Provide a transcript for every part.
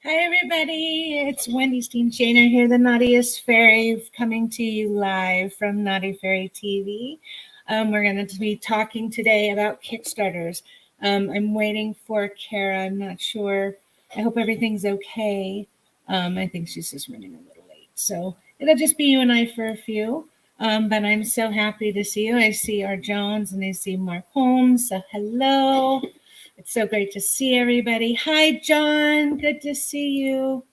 Hi, everybody. It's Wendy Steen Shaner here, the naughtiest fairy, coming to you live from Naughty Fairy TV. We're going to be talking today about Kickstarters. I'm waiting for Cara. I'm not sure. I hope everything's okay. I think she's just running a little late. So it'll just be you and I for a few. But I'm so happy to see you. I see our Jones and I see Mark Holmes. So hello. It's so great to see everybody. Hi, John. Good to see you.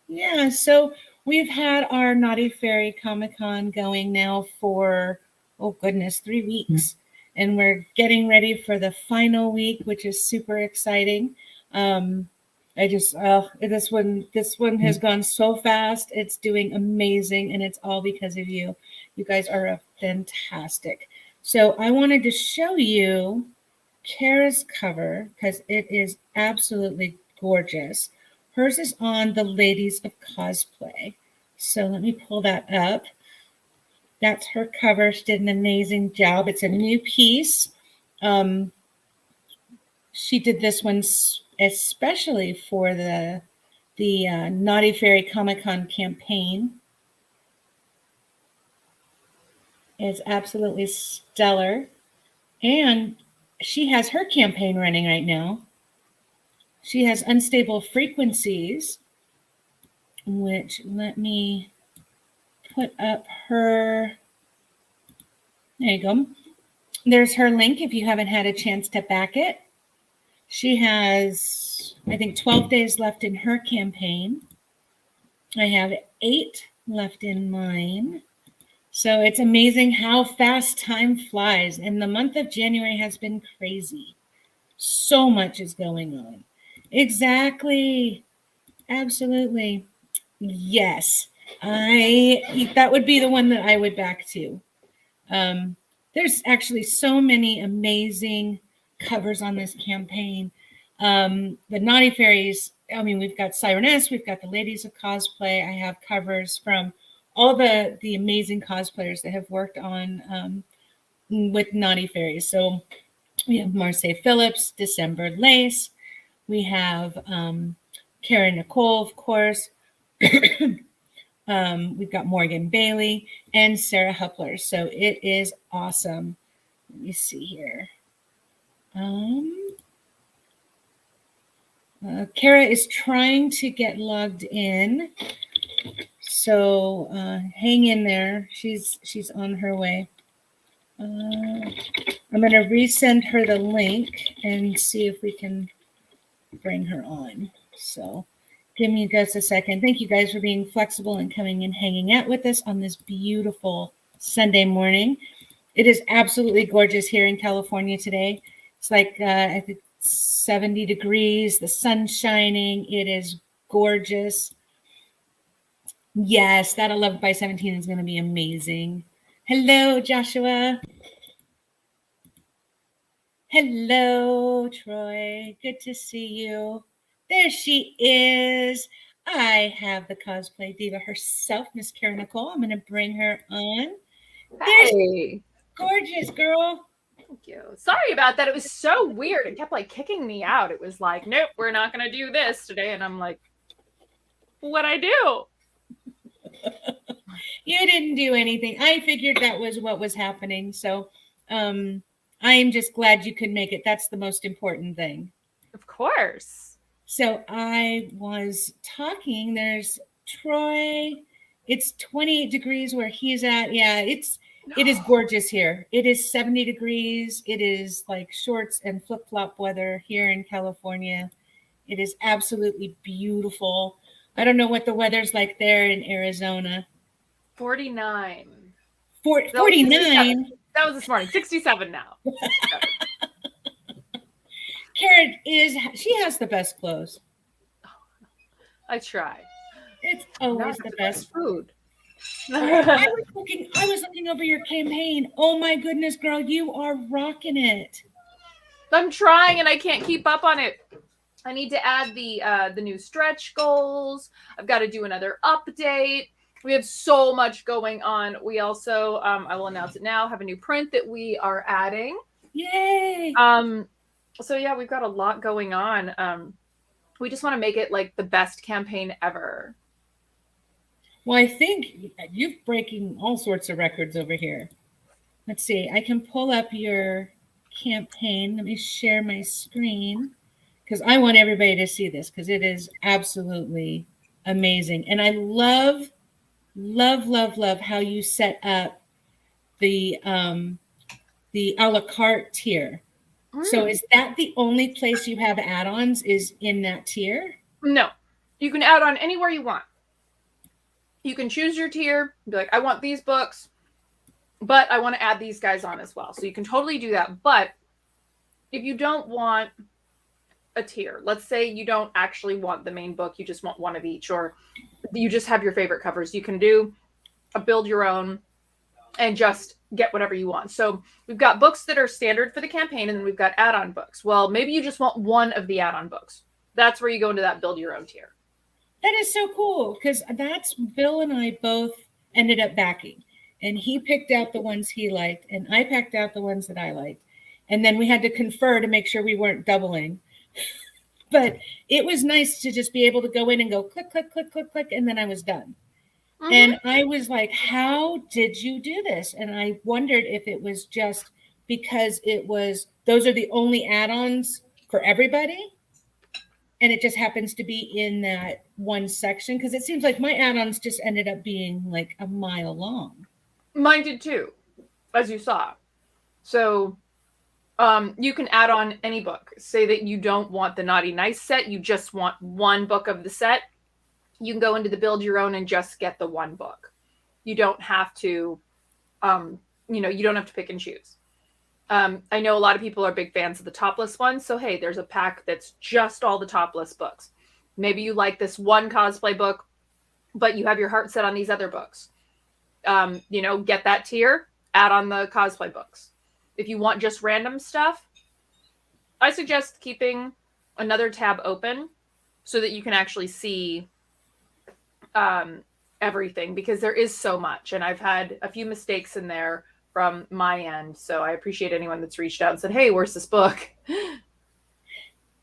Yeah, so we've had our Naughty Fairy Comic-Con going now for, oh goodness, 3 weeks. And we're getting ready for the final week, which is super exciting. This one has gone so fast. It's doing amazing, and it's all because of you. You guys are fantastic. So I wanted to show you Cara's cover because it is absolutely gorgeous. Hers is on the Ladies of Cosplay. So let me pull that up. That's her cover. She did an amazing job. It's a new piece. She did this one especially for the Naughty Fairy Comic-Con campaign. It's absolutely stellar. And she has her campaign running right now. She has Unstable Frequencies, which let me put up her. There you go. There's her link if you haven't had a chance to back it. She has, I think, 12 days left in her campaign. I have 8 left in mine. So it's amazing how fast time flies. And the month of January has been crazy. So much is going on. Exactly. Absolutely. Yes. That would be the one that I would back to. There's actually so many amazing covers on this campaign. The Naughty Fairies, I mean, we've got Sireness, we've got the Ladies of Cosplay. I have covers from all the amazing cosplayers that have worked on with Naughty Fairies. So we have Marseille Phillips, December Lace. We have Cara Nicole, of course. We've got Morgan Bailey and Sarah Huppler. So it is awesome. Let me see here. Cara is trying to get logged in. So hang in there. She's on her way. I'm going to resend her the link and see if we can bring her on. So give me just a second. Thank you guys for being flexible and coming and hanging out with us on this beautiful Sunday morning. It is absolutely gorgeous here in California today. It's like, I think 70 degrees, the sun's shining. It is gorgeous. Yes, that 11 by 17 is going to be amazing. Hello, Joshua. Hello, Troy. Good to see you. There she is. I have the Cosplay Diva herself, Miss Cara Nicole. I'm going to bring her on. Hey. Gorgeous, girl. Thank you. Sorry about that. It was so weird. It kept like kicking me out. It was like, nope, we're not going to do this today. And I'm like, what'd I do? You didn't do anything. I figured that was what was happening. So I'm just glad you could make it. That's the most important thing. Of course. So I was talking. There's Troy. It's 28 degrees where he's at. Yeah, it is gorgeous here. It is 70 degrees. It is like shorts and flip-flop weather here in California. It is absolutely beautiful. I don't know what the weather's like there in Arizona. 49. 49? That was this morning. 67 now. Karen she has the best clothes. I try. It's always the best food. I was looking over your campaign. Oh my goodness, girl, you are rocking it. I'm trying and I can't keep up on it. I need to add the new stretch goals. I've got to do another update. We have so much going on. We also, I will announce it now, have a new print that we are adding. Yay! So yeah, we've got a lot going on. We just want to make it like the best campaign ever. Well, I think you're breaking all sorts of records over here. Let's see. I can pull up your campaign. Let me share my screen because I want everybody to see this because it is absolutely amazing. And I love how you set up the a la carte tier. So is that the only place you have add-ons is in that tier? No, you can add on anywhere you want. You can choose your tier, be like, I want these books, but I want to add these guys on as well. So you can totally do that. But if you don't want a tier, let's say you don't actually want the main book, you just want one of each, or you just have your favorite covers, you can do a build your own and just get whatever you want. So we've got books that are standard for the campaign, and then we've got add-on books. Well, maybe you just want one of the add-on books. That's where you go into that build your own tier. That is so cool because that's Bill and I both ended up backing, and he picked out the ones he liked, and I picked out the ones that I liked, and then we had to confer to make sure we weren't doubling. But it was nice to just be able to go in and go click, click, click, click, click, and then I was done. Mm-hmm. And I was like, how did you do this? And I wondered if it was just because those are the only add-ons for everybody. And it just happens to be in that one section because it seems like my add-ons just ended up being like a mile long. Mine did too, as you saw. So you can add on any book. Say that you don't want the Naughty Nice set, you just want one book of the set. You can go into the build your own and just get the one book. You don't have to, you don't have to pick and choose. I know a lot of people are big fans of the topless ones. So, hey, there's a pack that's just all the topless books. Maybe you like this one cosplay book, but you have your heart set on these other books. Get that tier, add on the cosplay books. If you want just random stuff, I suggest keeping another tab open so that you can actually see everything because there is so much. And I've had a few mistakes in there from my end. So I appreciate anyone that's reached out and said, hey, where's this book?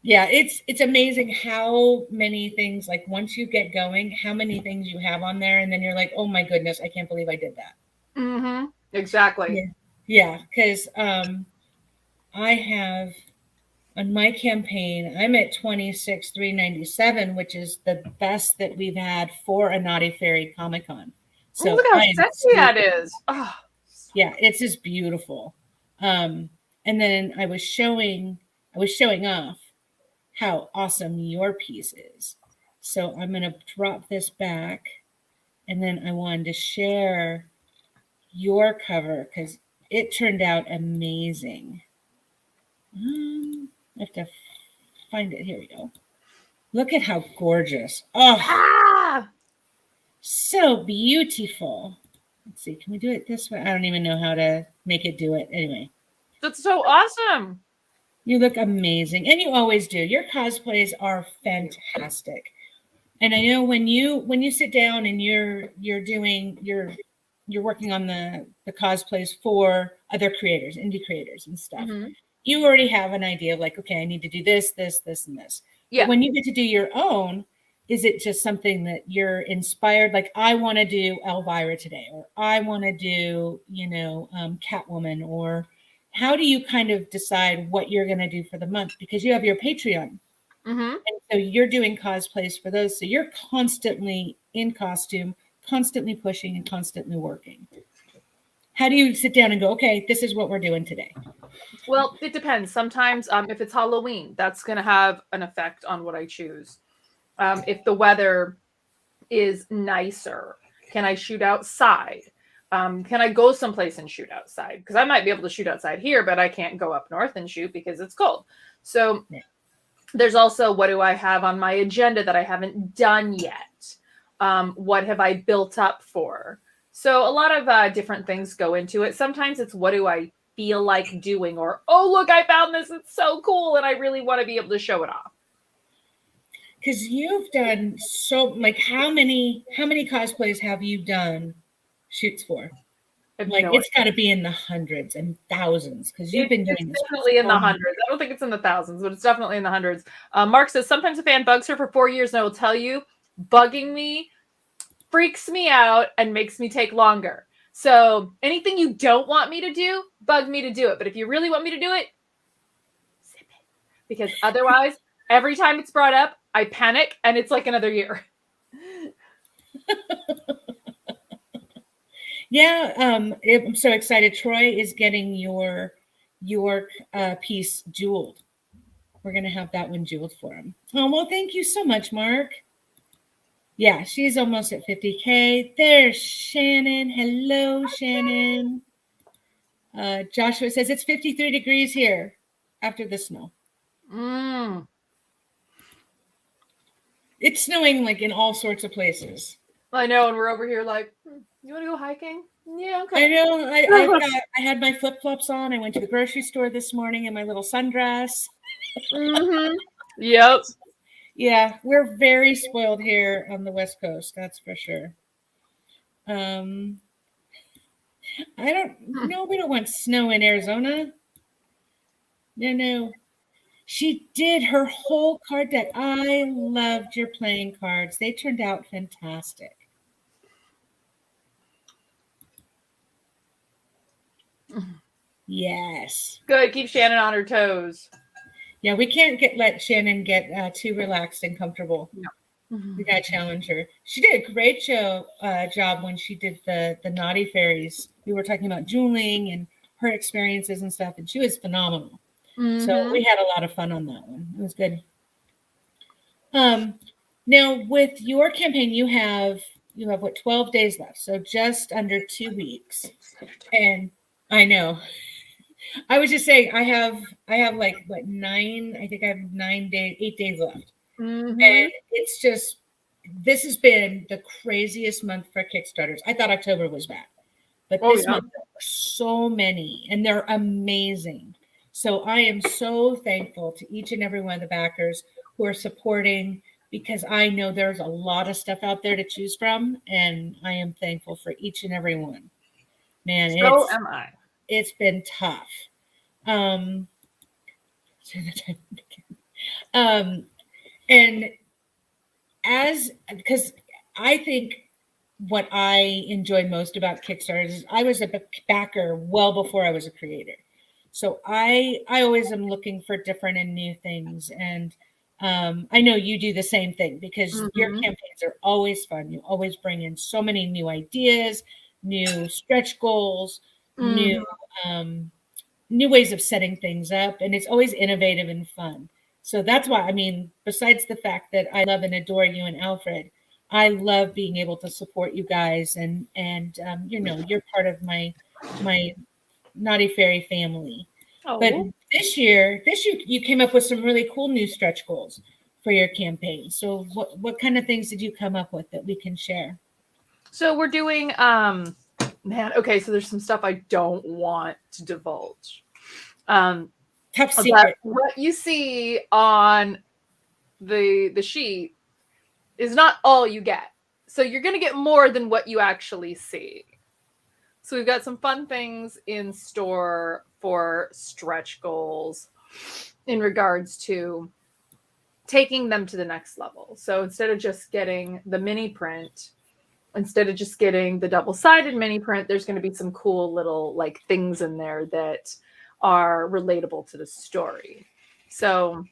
Yeah, it's amazing how many things, like once you get going, how many things you have on there. And then you're like, oh my goodness, I can't believe I did that. Mm-hmm. Exactly. Yeah, because I have on my campaign, I'm at 26,397, which is the best that we've had for a Naughty Fairy Comic-Con. So look how sexy that is. Oh. Yeah, it's just beautiful. And then I was showing off how awesome your piece is. So I'm going to drop this back, and then I wanted to share your cover because it turned out amazing. I have to find it. Here we go. Look at how gorgeous. Oh, so beautiful. Let's see. Can we do it this way? I don't even know how to make it do it. Anyway. That's so awesome. You look amazing. And you always do. Your cosplays are fantastic. And I know when you sit down and you're working on the cosplays for other creators, indie creators and stuff, you already have an idea of like, okay, I need to do this, this, this, and this. Yeah. But when you get to do your own, is it just something that you're inspired? Like, I want to do Elvira today, or I want to do, Catwoman, or how do you kind of decide what you're going to do for the month? Because you have your Patreon. And so you're doing cosplays for those. So you're constantly in costume, constantly pushing and constantly working. How do you sit down and go, okay, this is what we're doing today? Well, it depends. Sometimes if it's Halloween, that's going to have an effect on what I choose. If the weather is nicer, can I shoot outside? Can I go someplace and shoot outside? Because I might be able to shoot outside here, but I can't go up north and shoot because it's cold. So there's also, what do I have on my agenda that I haven't done yet? What have I built up for? So a lot of different things go into it. Sometimes it's, what do I feel like doing? Or, oh, look, I found this. It's so cool. And I really want to be able to show it off. Because you've done so, like, how many cosplays have you done shoots for? I have Like no it's got to be in the hundreds and thousands because you've been doing It's this. definitely in the hundreds. I don't think it's in the thousands, but it's definitely in the hundreds. Mark says sometimes a fan bugs her for 4 years, and I will tell you, bugging me freaks me out and makes me take longer. So anything you don't want me to do, bug me to do it. But if you really want me to do it, zip it. Because otherwise, every time it's brought up, I panic and it's like another year. Yeah, I'm so excited. Troy is getting your York piece jeweled. We're gonna have that one jeweled for him. Oh well, thank you so much, Mark. Yeah, she's almost at 50K. There's Shannon. Hello, Shannon. Joshua says it's 53 degrees here after the snow. It's snowing like in all sorts of places. I know, and we're over here like, you want to go hiking? Yeah, okay. I know. I had my flip flops on. I went to the grocery store this morning in my little sundress. Yep. Yeah, we're very spoiled here on the West Coast. That's for sure. I don't. No, we don't want snow in Arizona. No. She did her whole card deck. I loved your playing cards. They turned out fantastic. Yes. Good. Keep Shannon on her toes. Yeah, we can't let Shannon get too relaxed and comfortable. No. We got to challenge her. She did a great job when she did the naughty fairies. We were talking about jeweling and her experiences and stuff, and she was phenomenal. So we had a lot of fun on that one. It was good. Now with your campaign, you have what, 12 days left, so just under 2 weeks. And I know. I was just saying I have like what, 9, I think I have 8 days left. And it's just, this has been the craziest month for Kickstarters. I thought October was bad, but this month there were so many, and they're amazing. So I am so thankful to each and every one of the backers who are supporting, because I know there's a lot of stuff out there to choose from, and I am thankful for each and every one. Man, so am I. It's been tough. And because I think what I enjoy most about Kickstarter is I was a backer well before I was a creator. So I always am looking for different and new things. And I know you do the same thing, because your campaigns are always fun. You always bring in so many new ideas, new stretch goals, new ways of setting things up. And it's always innovative and fun. So that's why, I mean, besides the fact that I love and adore you and Alfred, I love being able to support you guys, and you're part of my Naughty Fairy family. Oh. But this year you came up with some really cool new stretch goals for your campaign. So what kind of things did you come up with that we can share? So we're doing okay, so there's some stuff I don't want to divulge. Top secret. What you see on the sheet is not all you get. So you're going to get more than what you actually see. So we've got some fun things in store for stretch goals in regards to taking them to the next level. So instead of just getting the mini print, instead of just getting the double-sided mini print, there's going to be some cool little like things in there that are relatable to the story. So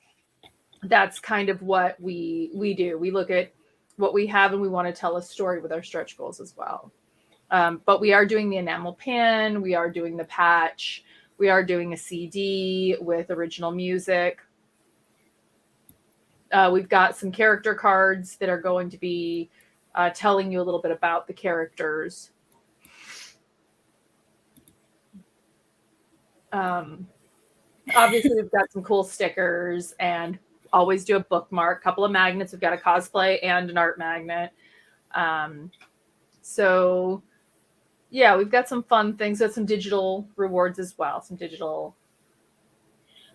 that's kind of what we do. We look at what we have and we want to tell a story with our stretch goals as well. But we are doing the enamel pin, we are doing the patch, we are doing a CD with original music. We've got some character cards that are going to be telling you a little bit about the characters. Obviously, we've got some cool stickers, and always do a bookmark, couple of magnets. We've got a cosplay and an art magnet. So yeah, we've got some fun things. Got some digital rewards as well. Some digital.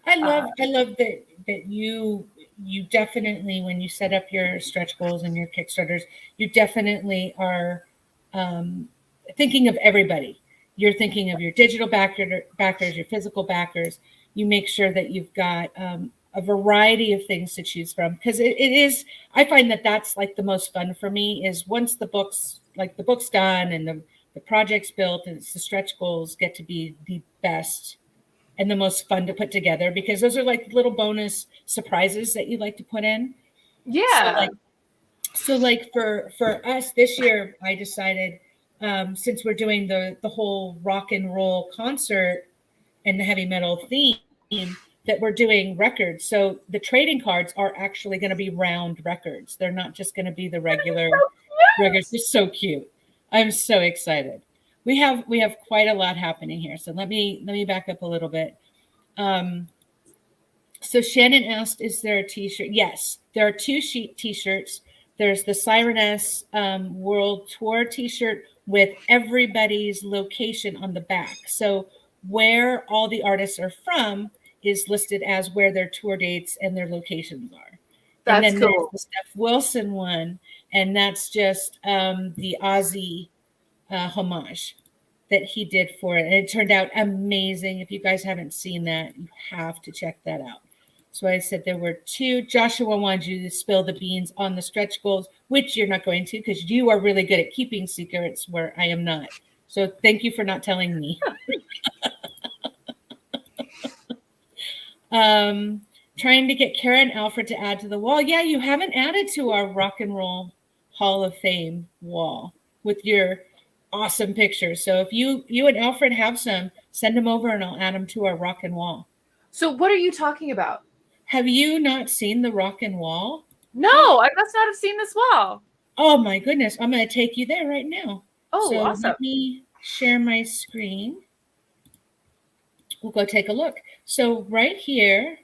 I love that you definitely, when you set up your stretch goals and your Kickstarters, you definitely are thinking of everybody. you're thinking of your digital backers, your physical backers. You make sure that you've got a variety of things to choose from, because it is, I find that that's like the most fun for me, is once the book's done and the project's built and it's the stretch goals get to be the best and the most fun to put together, because those are like little bonus surprises that you like to put in. Yeah. So like for us this year, I decided, since we're doing the whole rock and roll concert and the heavy metal theme, that we're doing records. So the trading cards are actually going to be round records. They're not just going to be the regular records. They're so cute. I'm so excited. We have quite a lot happening here. So let me back up a little bit. So Shannon asked, is there a t-shirt? Yes, there are two t-shirts. There's the Sireness World Tour t-shirt with everybody's location on the back. So where all the artists are from is listed as where their tour dates and their locations are. That's and then cool. There's the Steph Wilson one, and that's just the Aussie homage that he did for it. And it turned out amazing. If you guys haven't seen that, you have to check that out. So I said there were two. Joshua wanted you to spill the beans on the stretch goals, which you're not going to, because you are really good at keeping secrets where I am not. So thank you for not telling me. Trying to get Cara and Alfred to add to the wall. Yeah, you haven't added to our Rock and Roll Hall of Fame wall with your awesome pictures. So if you and Alfred have some, send them over and I'll add them to our Rockin' Wall. So what are you talking about? Have you not seen the Rockin' Wall? No, I must not have seen this wall. Oh my goodness, I'm going to take you there right now. Oh, so awesome. Let me share my screen. We'll go take a look. So right here,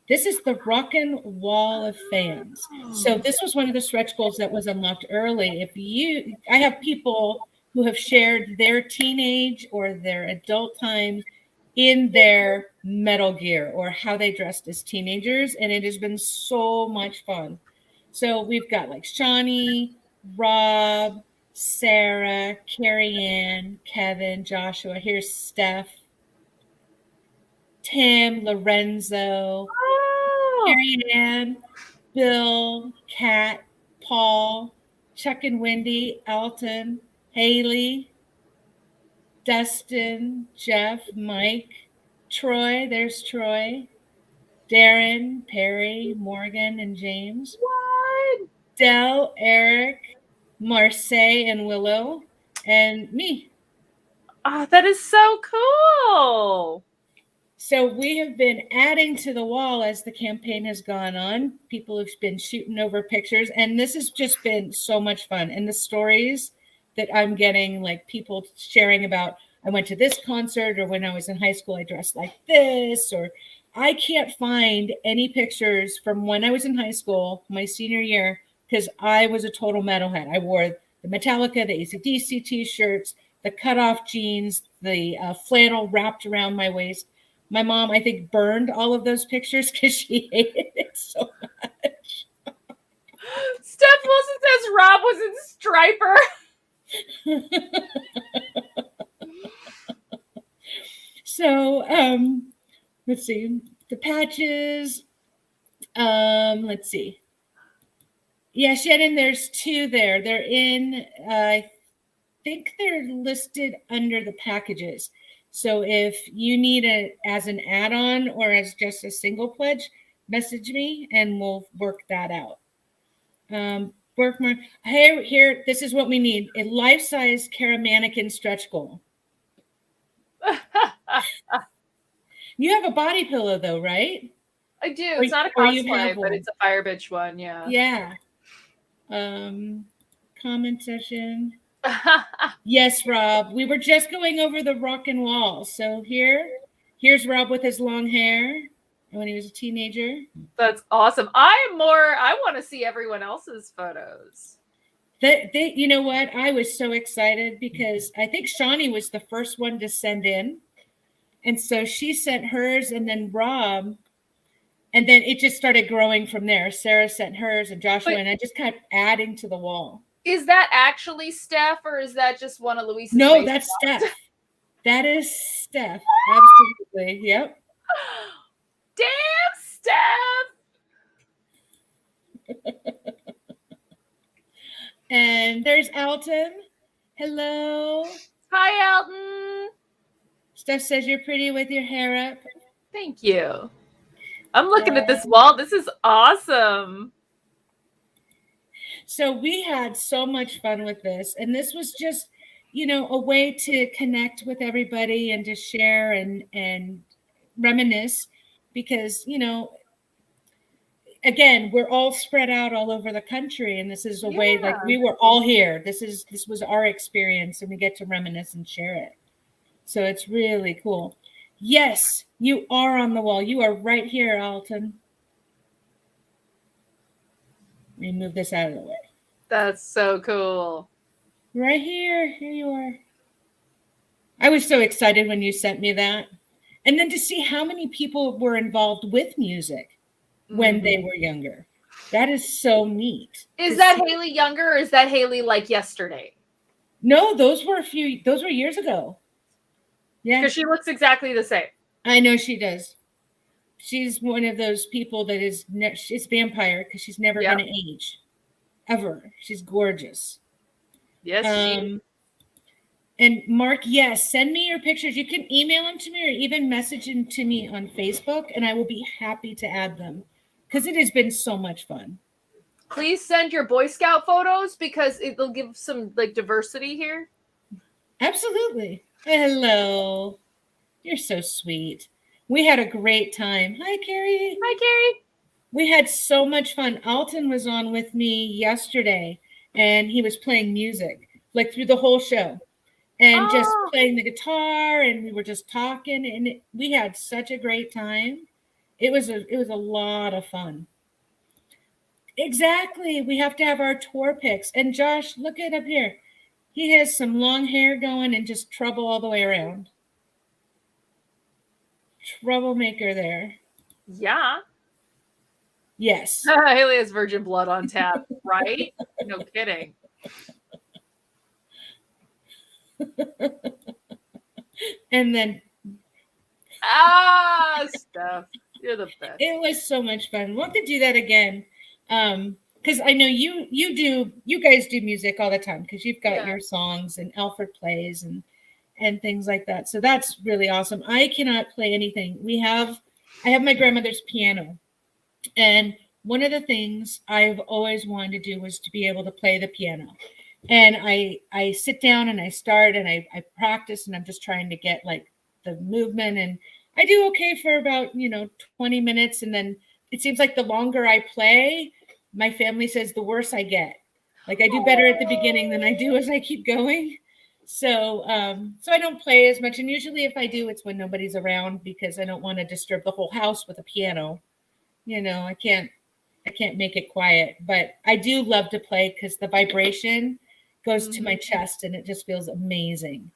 this is the Rockin' Wall of Fans. So this was one of the stretch goals that was unlocked early. I have people who have shared their teenage or their adult times in their metal gear or how they dressed as teenagers, and it has been so much fun. So we've got like Shawnee, Rob, Sarah, Carrie Ann, Kevin, Joshua. Here's Steph, Tim, Lorenzo, Carrie Ann, Bill, Kat, Paul, Chuck and Wendy, Alton, Haley, Dustin, Jeff, Mike, Troy. There's Troy, Darren, Perry, Morgan, and James. What? Dell, Eric, Marseille, and Willow, and me. Oh, that is so cool. So we have been adding to the wall as the campaign has gone on. People have been shooting over pictures, and this has just been so much fun. And the stories that I'm getting, like people sharing about, I went to this concert, or when I was in high school, I dressed like this, or I can't find any pictures from when I was in high school, my senior year, because I was a total metalhead. I wore the Metallica, the AC/DC t-shirts, the cutoff jeans, the flannel wrapped around my waist. My mom, I think, burned all of those pictures because she hated it so much. Steph Wilson says Rob was in Striper. So, let's see. The patches. Let's see. Yeah, Shannon, there's two there. They're in, I think they're listed under the packages. So if you need it as an add-on or as just a single pledge, message me and we'll work that out. Here, this is what we need: a life-size Cara mannequin stretch goal. You have a body pillow though, right? I do. It's not a cosplay, but it's a fire bitch one. Yeah. Yeah. Comment session. Yes, Rob. We were just going over the Rockin' Wall. So here's Rob with his long hair when he was a teenager. That's awesome. I want to see everyone else's photos. You know what? I was so excited because I think Shawnee was the first one to send in. And so she sent hers, and then Rob, and then it just started growing from there. Sarah sent hers, and Joshua, and I just kept adding to the wall. Is that actually Steph, or is that just one of Louise's? No, that's Steph. That is Steph. Absolutely. Yep. Damn, Steph. And there's Alton. Hello. Hi, Elton. Steph says you're pretty with your hair up. Thank you. I'm looking at this wall. This is awesome. So we had so much fun with this. And this was just, a way to connect with everybody and to share and reminisce because, again, we're all spread out all over the country. And this is a way like we were all here. This was our experience and we get to reminisce and share it. So it's really cool. Yes, you are on the wall. You are right here, Alton. Let me move this out of the way. That's so cool. Right here. Here you are. I was so excited when you sent me that. And then to see how many people were involved with music when they were younger. That is so neat. Is that Haley younger or is that Haley like yesterday? No, those were years ago. Yeah. Because she looks exactly the same. I know she does. She's one of those people that she's vampire because she's never going to age. Ever. She's gorgeous. Yes, she. And Mark, yes, send me your pictures. You can email them to me or even message them to me on Facebook, and I will be happy to add them because it has been so much fun. Please send your Boy Scout photos because it'll give some diversity here. Absolutely. Hello. You're so sweet. We had a great time. Hi, Carrie. Hi, Carrie. We had so much fun. Alton was on with me yesterday, and he was playing music like through the whole show. And just playing the guitar, and we were just talking, and we had such a great time. It was a lot of fun. Exactly. We have to have our tour pics. And Josh, look at up here. He has some long hair going and just trouble all the way around. Troublemaker there. Yeah. Yes. Haley has virgin blood on tap, right? No kidding. And then Steph, you're the best. It was so much fun. We'll have to do that again. Because I know you guys do music all the time because you've got your songs and Alfred plays and things like that. So that's really awesome. I cannot play anything. I have my grandmother's piano. And one of the things I've always wanted to do was to be able to play the piano. And I sit down and I start and I practice and I'm just trying to get like the movement and I do okay for about, 20 minutes. And then it seems like the longer I play, my family says the worse I get. Like I do better at the beginning than I do as I keep going. So I don't play as much. And usually if I do, it's when nobody's around because I don't want to disturb the whole house with a piano. I can't make it quiet, but I do love to play because the vibration goes to my chest and it just feels amazing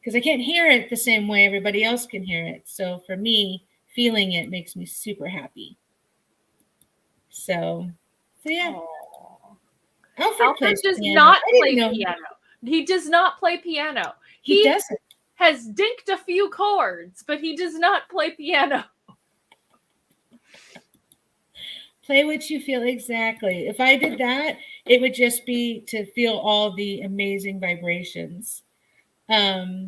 because I can't hear it the same way everybody else can hear it. So for me, feeling it makes me super happy. So yeah. Alfred does not play piano. He does not play piano. He doesn't. Has dinked a few chords, but he does not play piano. Play what you feel exactly. If I did that, it would just be to feel all the amazing vibrations. Yeah,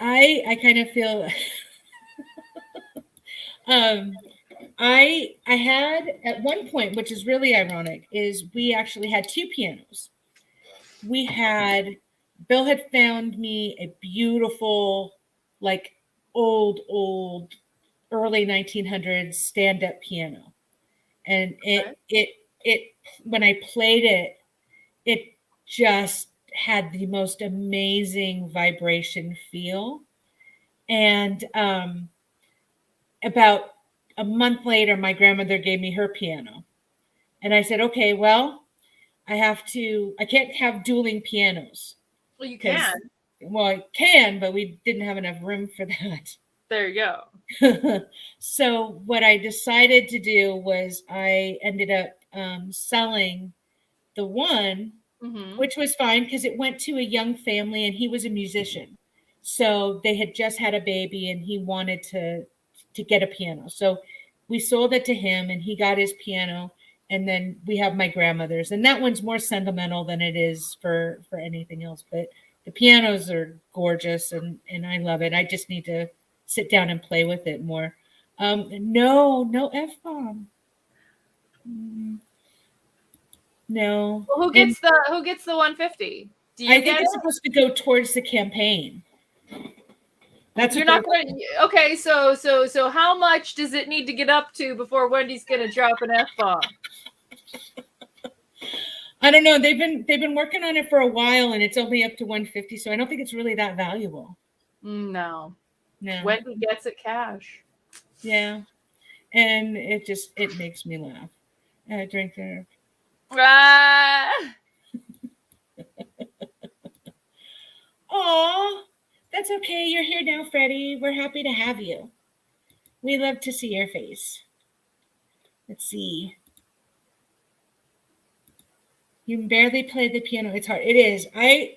I kind of feel I had at one point, which is really ironic, is we actually had two pianos. Bill had found me a beautiful, like old early 1900s stand-up piano. And it when I played it, it just had the most amazing vibration feel. And about a month later, my grandmother gave me her piano. And I said, okay, well, I can't have dueling pianos. Well, you can. Well, I can, but we didn't have enough room for that. There you go. So what I decided to do was I ended up selling the one which was fine because it went to a young family and he was a musician. So they had just had a baby and he wanted to get a piano. So we sold it to him and he got his piano. And then we have my grandmother's, and that one's more sentimental than it is for anything else. But the pianos are gorgeous and I love it. I just need to sit down and play with it more. No F-bomb. No. Well, who gets the 150? Do you I think get it's it? supposed to go towards the campaign. That's You're not going to. Okay, so how much does it need to get up to before Wendy's going to drop an F-bomb? I don't know. They've been working on it for a while, and it's only up to 150. So I don't think it's really that valuable. No. No. Wendy gets it cash. Yeah, and it makes me laugh. Drink there. Aw, that's okay. You're here now, Freddie. We're happy to have you. We love to see your face. Let's see. You can barely play the piano. It's hard. It is.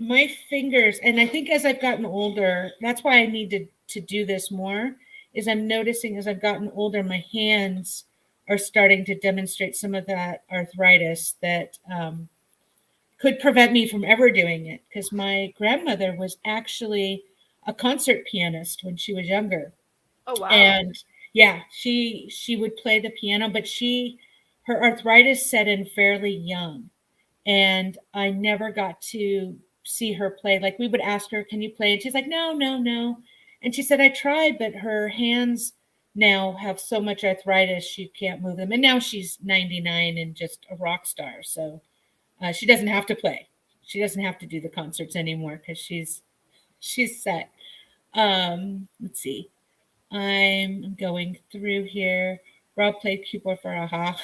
My fingers, and I think as I've gotten older, that's why I need to do this more, is I'm noticing as I've gotten older, my hands are starting to demonstrate some of that arthritis that could prevent me from ever doing it. Because my grandmother was actually a concert pianist when she was younger. Oh, wow. And yeah, she would play the piano, but her arthritis set in fairly young. And I never got to see her play. Like we would ask her, can you play? And she's like, no, no, no. And she said, I tried, but her hands now have so much arthritis, she can't move them. And now she's 99 and just a rock star. So she doesn't have to play. She doesn't have to do the concerts anymore because she's set. Let's see. I'm going through here. Rob played keyboard for AHA.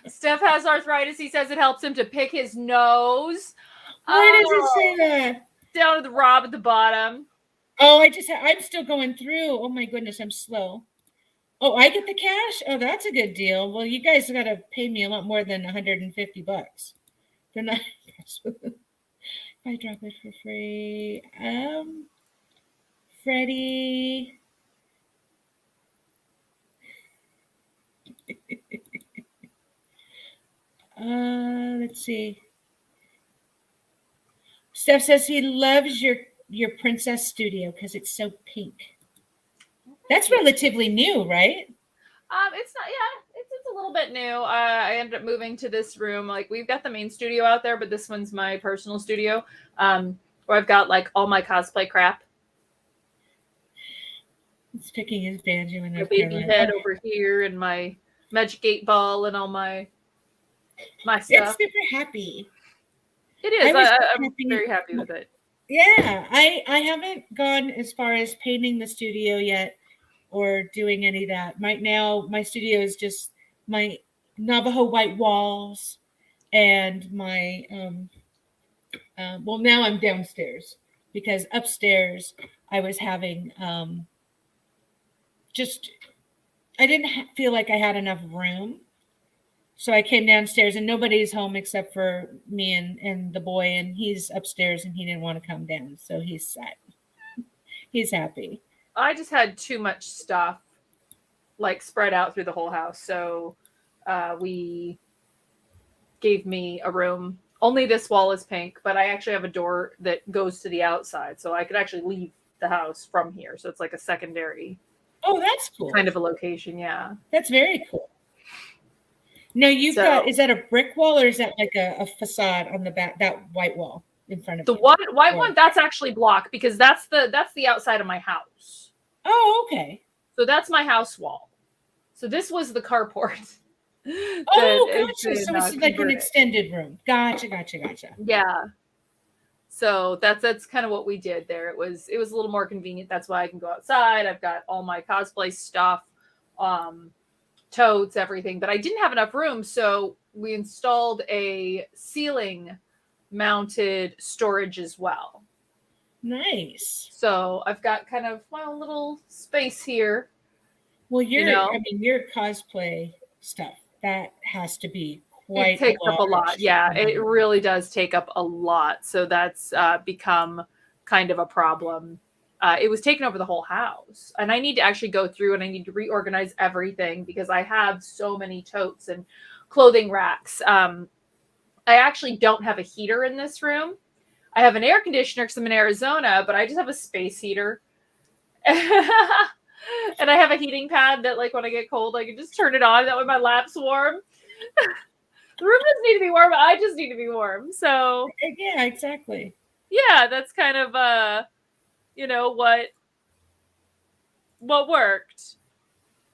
Steph has arthritis. He says it helps him to pick his nose. Why does it say that? Down to the Rob at the bottom. Oh, I'm still going through. Oh my goodness, I'm slow. Oh, I get the cash? Oh, that's a good deal. Well, you guys got to pay me a lot more than $150. They're not. I drop it for free. Freddie. Let's see. Steph says he loves your princess studio because it's so pink. That's relatively new, right? It's not. Yeah, it's a little bit new. I ended up moving to this room. Like we've got the main studio out there, but this one's my personal studio. Where I've got like all my cosplay crap. He's picking his banjo and my baby head over here, and my Magic 8 Ball, and all my stuff. It's super happy. It is. I'm very happy with it. Yeah, I haven't gone as far as painting the studio yet or doing any of that. Right now, my studio is just my Navajo white walls and my well, now I'm downstairs because upstairs I was having I didn't feel like I had enough room. So I came downstairs and nobody's home except for me and the boy, and he's upstairs and he didn't want to come down. So he's set. He's happy. I just had too much stuff like spread out through the whole house. So we gave me a room. Only this wall is pink, but I actually have a door that goes to the outside. So I could actually leave the house from here. So it's like a secondary. Oh, that's cool. Kind of a location. Yeah. That's very cool. No, you've got, is that a brick wall or is that like a facade on the back, that white wall in front of the white one? That's actually block because that's the outside of my house. Oh, okay. So that's my house wall. So this was the carport. Oh, gotcha. So it's like an extended room. Gotcha. Yeah. So that's kind of what we did there. It was a little more convenient. That's why I can go outside. I've got all my cosplay stuff. Totes, everything, but I didn't have enough room, so we installed a ceiling mounted storage as well. Nice. So I've got kind of my own little space here. Well, you know? your cosplay stuff, that has to be It quite a takes up a lot. large Yeah, it amount. really does take up a lot. So that's become kind of a problem. It was taking over the whole house. And I need to actually go through and I need to reorganize everything because I have so many totes and clothing racks. I actually don't have a heater in this room. I have an air conditioner because I'm in Arizona, but I just have a space heater. And I have a heating pad that, like, when I get cold, I can just turn it on. That way my lap's warm. The room doesn't need to be warm. I just need to be warm. So Yeah, exactly. yeah, that's kind of you know, what worked,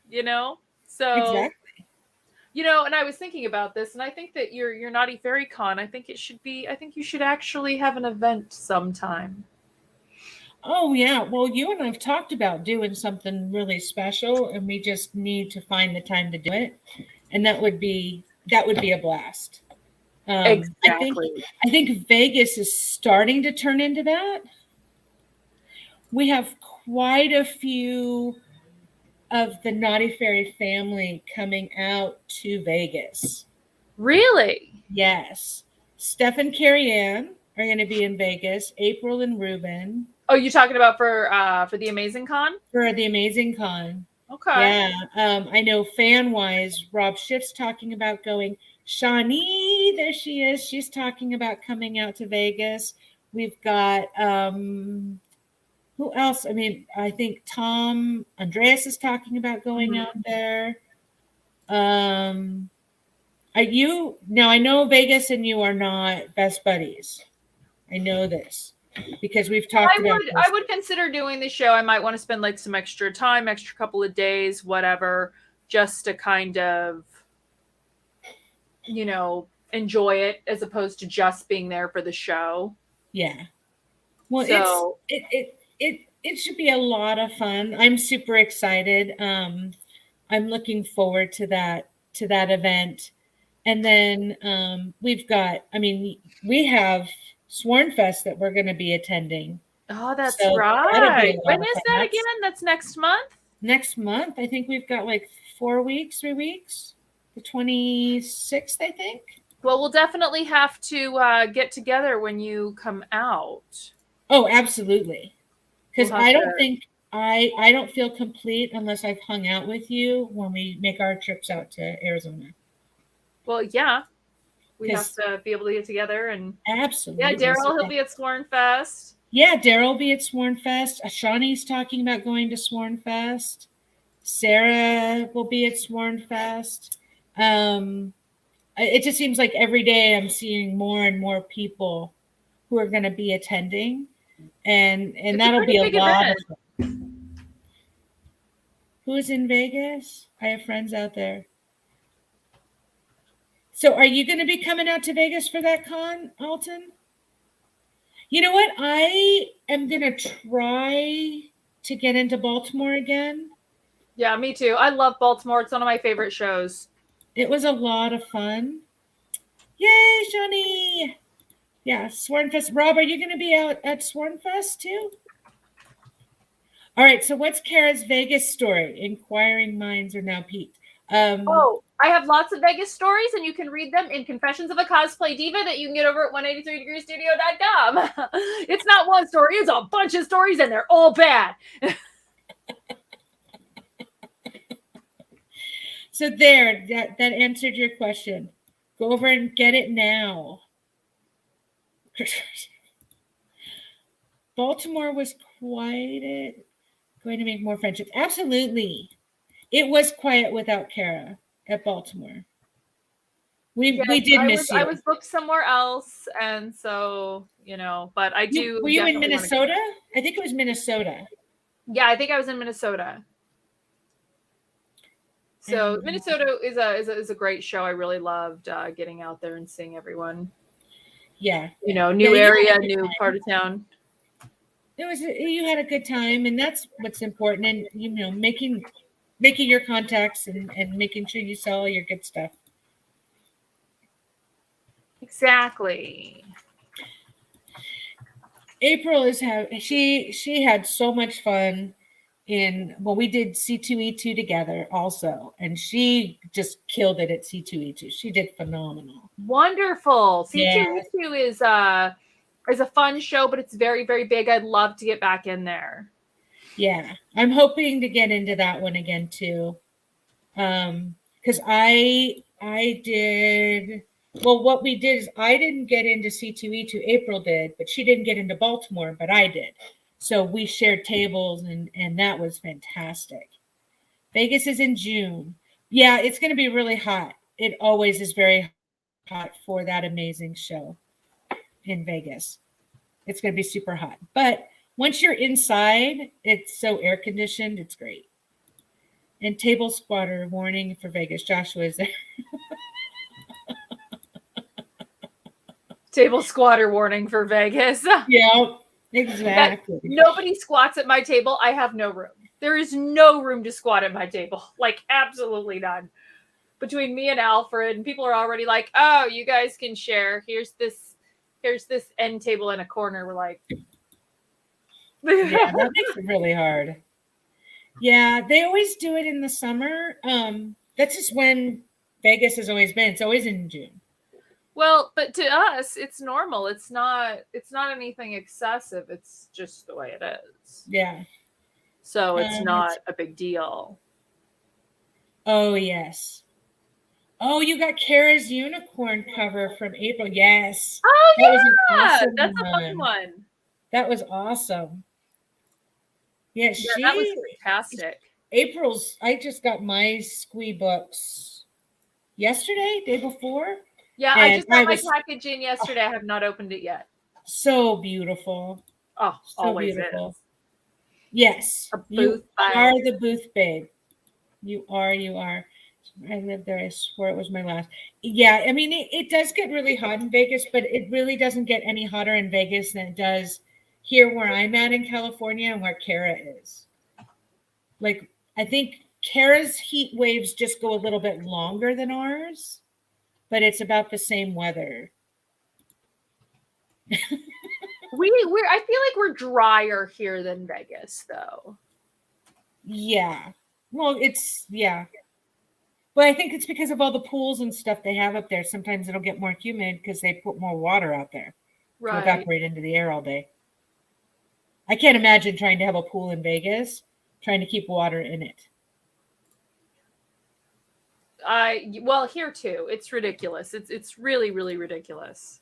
you know? So, Exactly. you know, and I was thinking about this, and I think that your Naughty Fairy Con, I think I think you should actually have an event sometime. Oh yeah. Well, you and I've talked about doing something really special, and we just need to find the time to do it. And that would be a blast. Um, I think Exactly. I think Vegas is starting to turn into that. We have quite a few of the Naughty Fairy family coming out to Vegas. Really? Yes. Steph and Carrie Ann are going to be in Vegas. April and Ruben Oh, you talking about for the Amazing Con? for the Amazing Con. Okay. Yeah. I know fan wise, Rob Schiff's talking about going. Shawnee, there she is. She's talking about coming out to Vegas. We've got who else? I mean, I think Tom Andreas is talking about going out there. Are you now? I know Vegas and you are not best buddies. I know this because we've talked about this. I would consider doing the show. I might want to spend like some extra time, extra couple of days, whatever, just to kind of, you know, enjoy it as opposed to just being there for the show. Yeah. Well, So it should be a lot of fun. I'm super excited. I'm looking forward to that event. And then we've got, I mean, we have Sworn Fest that we're going to be attending. oh, that's So that'll be right. a lot When of is fun. that That's again? That's next month? next month. I think we've got like 4 weeks, 3 weeks. The 26th, I think. Well, we'll definitely have to get together when you come out. Oh, absolutely. Because We'll have I don't to. think I don't feel complete unless I've hung out with you when we make our trips out to Arizona. Well, yeah, we have 'Cause to be able to get together and yeah, absolutely. So Daryl, he'll be at Sworn Fest. yeah, Daryl will be at Sworn Fest. Shawnee's talking about going to Sworn Fest. Sarah will be at Sworn Fest. It just seems like every day I'm seeing more and more people who are going to be attending, and It's a that'll pretty be a big lot of event. fun. Who's in Vegas? I have friends out there. So, are you going to be coming out to Vegas for that con, Alton? You know what? I am going to try to get into Baltimore again. Yeah, me too. I love Baltimore. It's one of my favorite shows. It was a lot of fun. Yay, Shawnee! Yeah, Swornfest. Rob, are you going to be out at Swornfest too? All right, so what's Kara's Vegas story? Inquiring minds are now piqued. Oh, I have lots of Vegas stories, and you can read them in Confessions of a Cosplay Diva that you can get over at 183degreestudio.com. It's not one story, it's a bunch of stories, and they're all bad. So there, that answered your question. Go over and get it now. Baltimore was quiet. Going to make more friendships. Absolutely. It was quiet without Kara at Baltimore. We did miss you. I was booked somewhere else, and so, you know, but I do. Were you in Minnesota? I think it was Minnesota. Yeah, I think I was in Minnesota. So Minnesota is a great show. I really loved getting out there and seeing everyone. Yeah, you know, new area, new part of town. You had a good time, and that's what's important. And you know, making your contacts and making sure you sell your good stuff. Exactly. April is she had so much fun we did C2E2 together also, and she just killed it at C2E2. She did phenomenal. Wonderful. Yeah. C2E2 is a fun show, but it's very, very big. I'd love to get back in there. Yeah, I'm hoping to get into that one again too. Because I did, well, what we did is I didn't get into C2E2, April did, but she didn't get into Baltimore, but I did. So we shared tables, and that was fantastic. Vegas is in June. Yeah, it's going to be really hot. It always is very hot for that amazing show in Vegas. It's going to be super hot. But once you're inside, it's so air conditioned, it's great. And table squatter warning for Vegas. Joshua is there. Table squatter warning for Vegas. Yeah, exactly. Nobody squats at my table. I have no room. There is no room to squat at my table. Like, absolutely none. Between me and Alfred, and people are already like, oh, you guys can share. Here's this end table in a corner. We're like, yeah, that makes it really hard. Yeah, they always do it in the summer. That's just when Vegas has always been. It's always in June. Well, but to us, it's normal. It's not anything excessive. It's just the way it is. Yeah. So it's not a big deal. Oh, yes. Oh, you got Cara's unicorn cover from April. Yes. Oh, that was an awesome that's a fun one. That was awesome. Yeah, that was fantastic. April's, I just got my SQUEE books yesterday, day before. Yeah, I just got my package in yesterday. I have not opened it yet. So beautiful. Oh, so always beautiful. Is. Yes. You are the booth babe. You are. I lived there. I swear it was my last. Yeah, I mean, it does get really hot in Vegas, but it really doesn't get any hotter in Vegas than it does here where I'm at in California and where Cara is. Like, I think Cara's heat waves just go a little bit longer than ours, but it's about the same weather. I feel like we're drier here than Vegas, though. Yeah. Well, yeah. But I think it's because of all the pools and stuff they have up there. Sometimes it'll get more humid because they put more water out there to evaporate into the air all day. I can't imagine trying to have a pool in Vegas, trying to keep water in it. Well, here too, it's ridiculous. It's really, really ridiculous.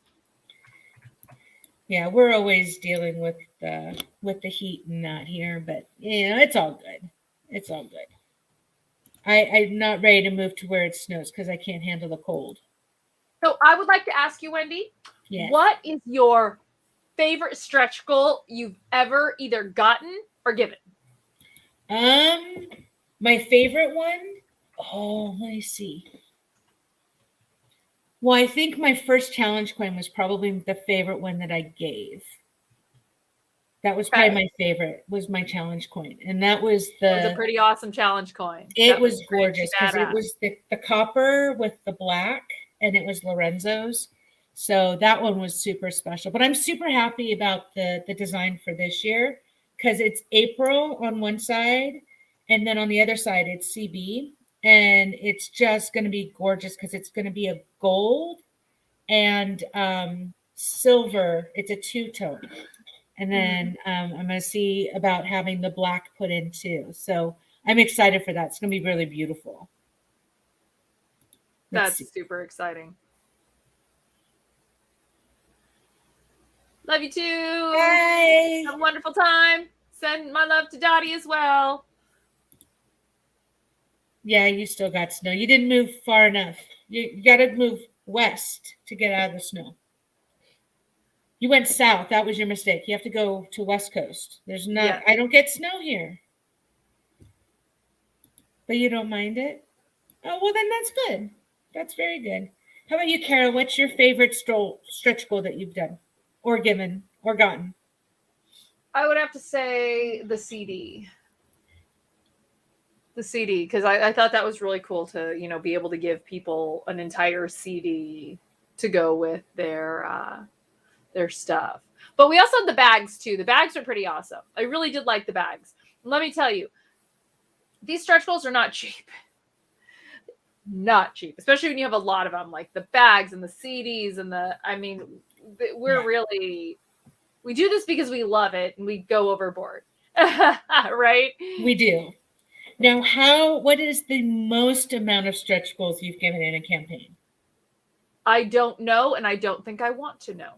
Yeah, we're always dealing with the heat and that here, but it's all good. It's all good. I'm not ready to move to where it snows because I can't handle the cold. So I would like to ask you, Wendy, what is your favorite stretch goal you've ever either gotten or given? My favorite one? Oh, let me see. Well, I think my first challenge coin was probably the favorite one that I gave. That was probably my favorite, was my challenge coin. And that was a pretty awesome challenge coin. It was gorgeous because it was the copper with the black, and it was Lorenzo's. So that one was super special. But I'm super happy about the design for this year because it's April on one side, and then on the other side, it's CB. And it's just going to be gorgeous because it's going to be a gold and silver. It's a two-tone. And then I'm going to see about having the black put in too. So I'm excited for that. It's going to be really beautiful. That's super exciting. Love you too. Bye. Have a wonderful time. Send my love to Dottie as well. Yeah, you still got snow. You didn't move far enough. You got to move west to get out of the snow. You went south. That was your mistake. You have to go to West Coast. There's not. Yeah. I don't get snow here. But you don't mind it? Oh, well, then that's good. That's very good. How about you, Cara? What's your favorite stretch goal that you've done or given or gotten? I would have to say the CD. The CD, because I thought that was really cool to, be able to give people an entire CD to go with their stuff. But we also had the bags too. The bags are pretty awesome. I really did like the bags. Let me tell you, these stretch goals are not cheap. Not cheap, especially when you have a lot of them, like the bags and the CDs and we do this because we love it and we go overboard. Right? We do. Now, what is the most amount of stretch goals you've given in a campaign? I don't know, and I don't think I want to know.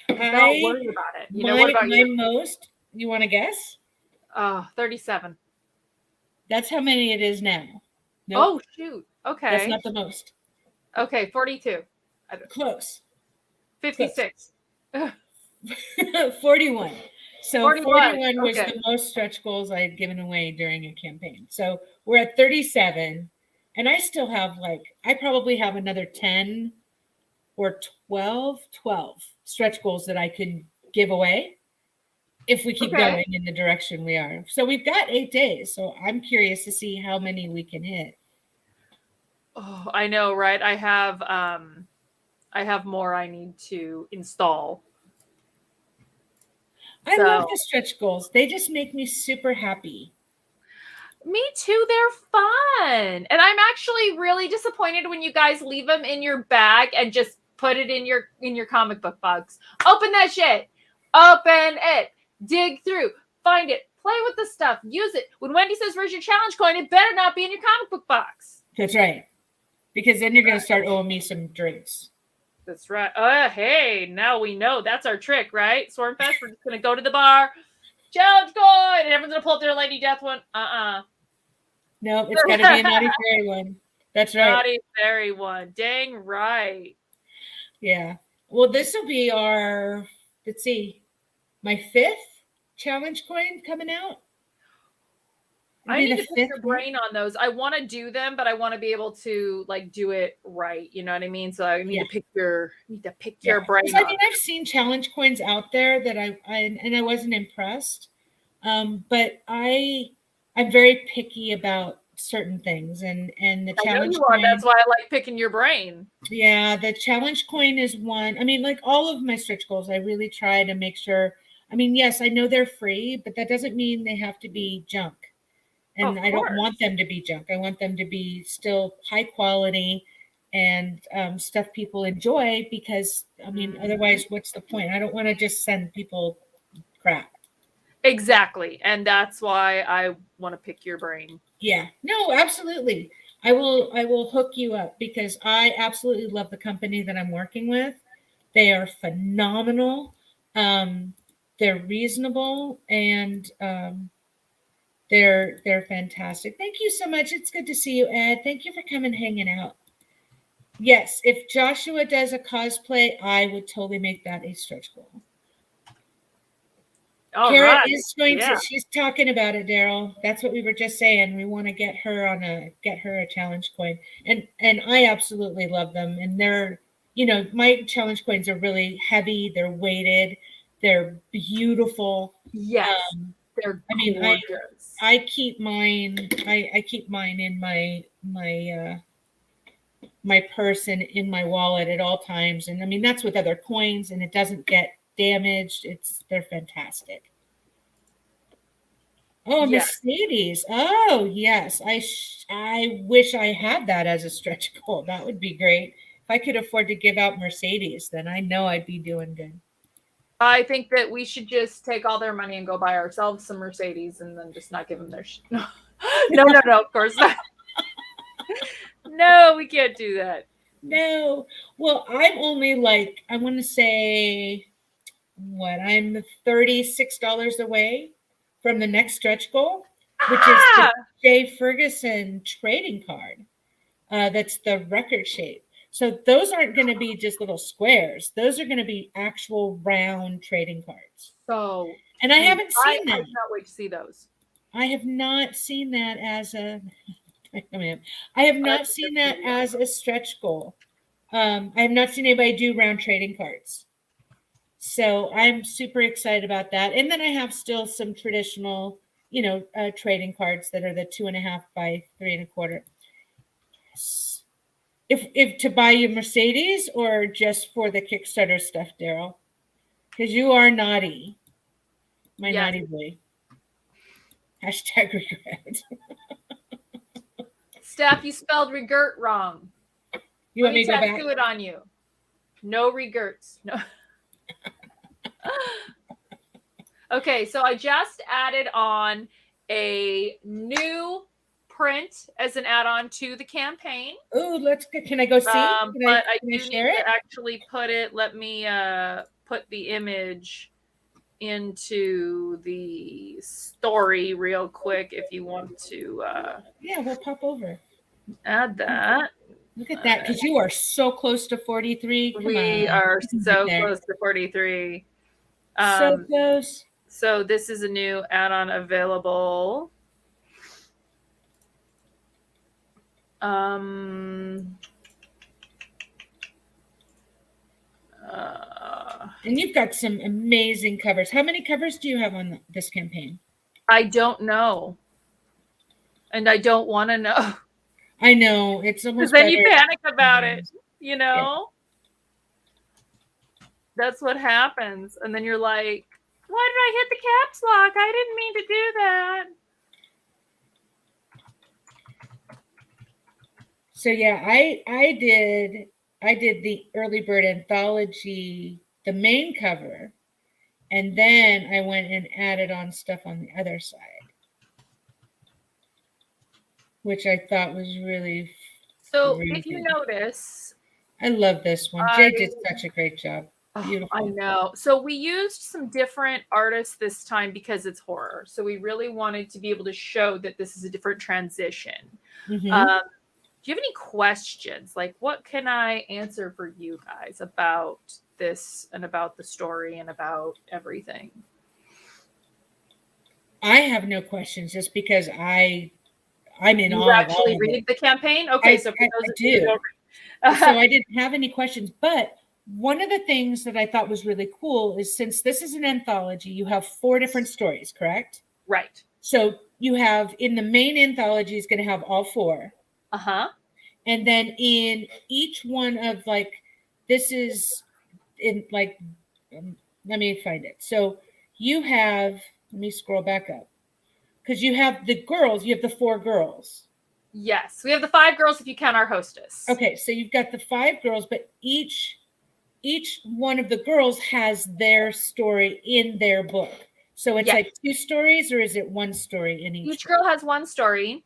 Don't worry about it. What about you? Most, you want to guess? 37. That's how many it is now. Nope. Oh, shoot. Okay. That's not the most. Okay, 42. Close. 56. Close. 41. So 41 was the most stretch goals I had given away during a campaign. So we're at 37, and I still have I probably have another 10 or 12 stretch goals that I could give away if we keep going in the direction we are. So we've got 8 days. So I'm curious to see how many we can hit. Oh, I know, right? I have more I need to install. I love the stretch goals. They just make me super happy. Me too. They're fun. And I'm actually really disappointed when you guys leave them in your bag and just put it in your comic book box. Open that shit. Open it. Dig through. Find it. Play with the stuff. Use it. When Wendy says, "Where's your challenge coin?" it better not be in your comic book box. That's right. Because then you're going to start owing me some drinks. That's right. Hey, now we know. That's our trick, right? Stormfest, we're just going to go to the bar. Challenge coin! And everyone's going to pull up their Lady Death one. No, it's got to be a Naughty Fairy one. That's right. Naughty Fairy one. Dang right. Yeah. Well, this will be our, let's see, my 5th challenge coin coming out. I need to pick your brain on those. I want to do them, but I want to be able to do it right. You know what I mean? So I need to pick your brain. I mean, I've seen challenge coins out there that I wasn't impressed. But I'm very picky about certain things, and the challenge coin. That's why I like picking your brain. Yeah, the challenge coin is one. I mean, all of my stretch goals, I really try to make sure. I mean, yes, I know they're free, but that doesn't mean they have to be junk. And I don't want them to be junk. I want them to be still high quality and stuff people enjoy, because, I mean, otherwise, what's the point? I don't want to just send people crap. Exactly. And that's why I want to pick your brain. Yeah. No, absolutely. I will hook you up, because I absolutely love the company that I'm working with. They are phenomenal. They're reasonable, and they're fantastic. Thank you so much. It's good to see you, Ed. Thank you for coming hanging out. Yes, if Joshua does a cosplay, I would totally make that a stretch goal. Cara is going to. She's talking about it, Daryl. That's what we were just saying. We want to get her a challenge coin, and I absolutely love them. And they're, my challenge coins are really heavy. They're weighted. They're beautiful. Yes. They're gorgeous. I keep mine. I keep mine in my purse and in my wallet at all times. And I mean, that's with other coins, and it doesn't get damaged. They're fantastic. Oh, yes. Mercedes. Oh, yes. I wish I had that as a stretch goal. That would be great. If I could afford to give out Mercedes, then I know I'd be doing good. I think that we should just take all their money and go buy ourselves some Mercedes, and then just not give them their shit. No, of course not. No, we can't do that. No. Well, I'm only I want to say, I'm $36 away from the next stretch goal, which is the Jay Ferguson trading card. That's the record shape. So those aren't going to be just little squares. Those are going to be actual round trading cards. So, and I haven't seen them. I cannot wait to see those. I have not seen that as a. I have not seen that as a stretch goal. I have not seen anybody do round trading cards. So I'm super excited about that. And then I have still some traditional, trading cards that are the 2.5 by 3.25. If to buy you Mercedes, or just for the Kickstarter stuff, Daryl? Because you are naughty. My Yes. naughty boy. Hashtag regret. Steph, you spelled regret wrong. You want me to go back? tattoo it on you. No regrets. No. Okay, so I just added on a new print as an add-on to the campaign. Oh, can I go see? But I do need to actually put it. Let me put the image into the story real quick if you want to. Yeah, we'll pop over. Add that. Look at that, because you are so close to 43. Come we on. are so close to 43. So close. So this is a new add-on available. And you've got some amazing covers. How many covers do you have on this campaign? I don't know. And I don't want to know. I know. It's almost because then you panic about it, you know? Yeah. That's what happens. And then you're like, why did I hit the caps lock? I didn't mean to do that. So yeah, I did the early bird anthology, the main cover, and then I went and added on stuff on the other side, which I thought was really if you notice, I love this one. Jay did such a great job. Beautiful. I know. So we used some different artists this time because it's horror. So we really wanted to be able to show that this is a different transition. Mm-hmm. Do you have any questions? Like, what can I answer for you guys about this and about the story and about everything? I have no questions, just because I'm in awe. You actually read the campaign? Okay, so for those of you who don't read. So I didn't have any questions, but one of the things that I thought was really cool is, since this is an anthology, you have 4 different stories, correct? Right. So you have, in the main anthology, is going to have all 4. Uh-huh. And then in each one of, like, this is in, like, let me find it. So you have, let me scroll back up, because you have the girls, you have the 4 girls. Yes, we have the 5 girls if you count our hostess. Okay, so you've got the 5 girls, but each one of the girls has their story in their book. So it's like 2 stories, or is it 1 story in each? Each girl has 1 story.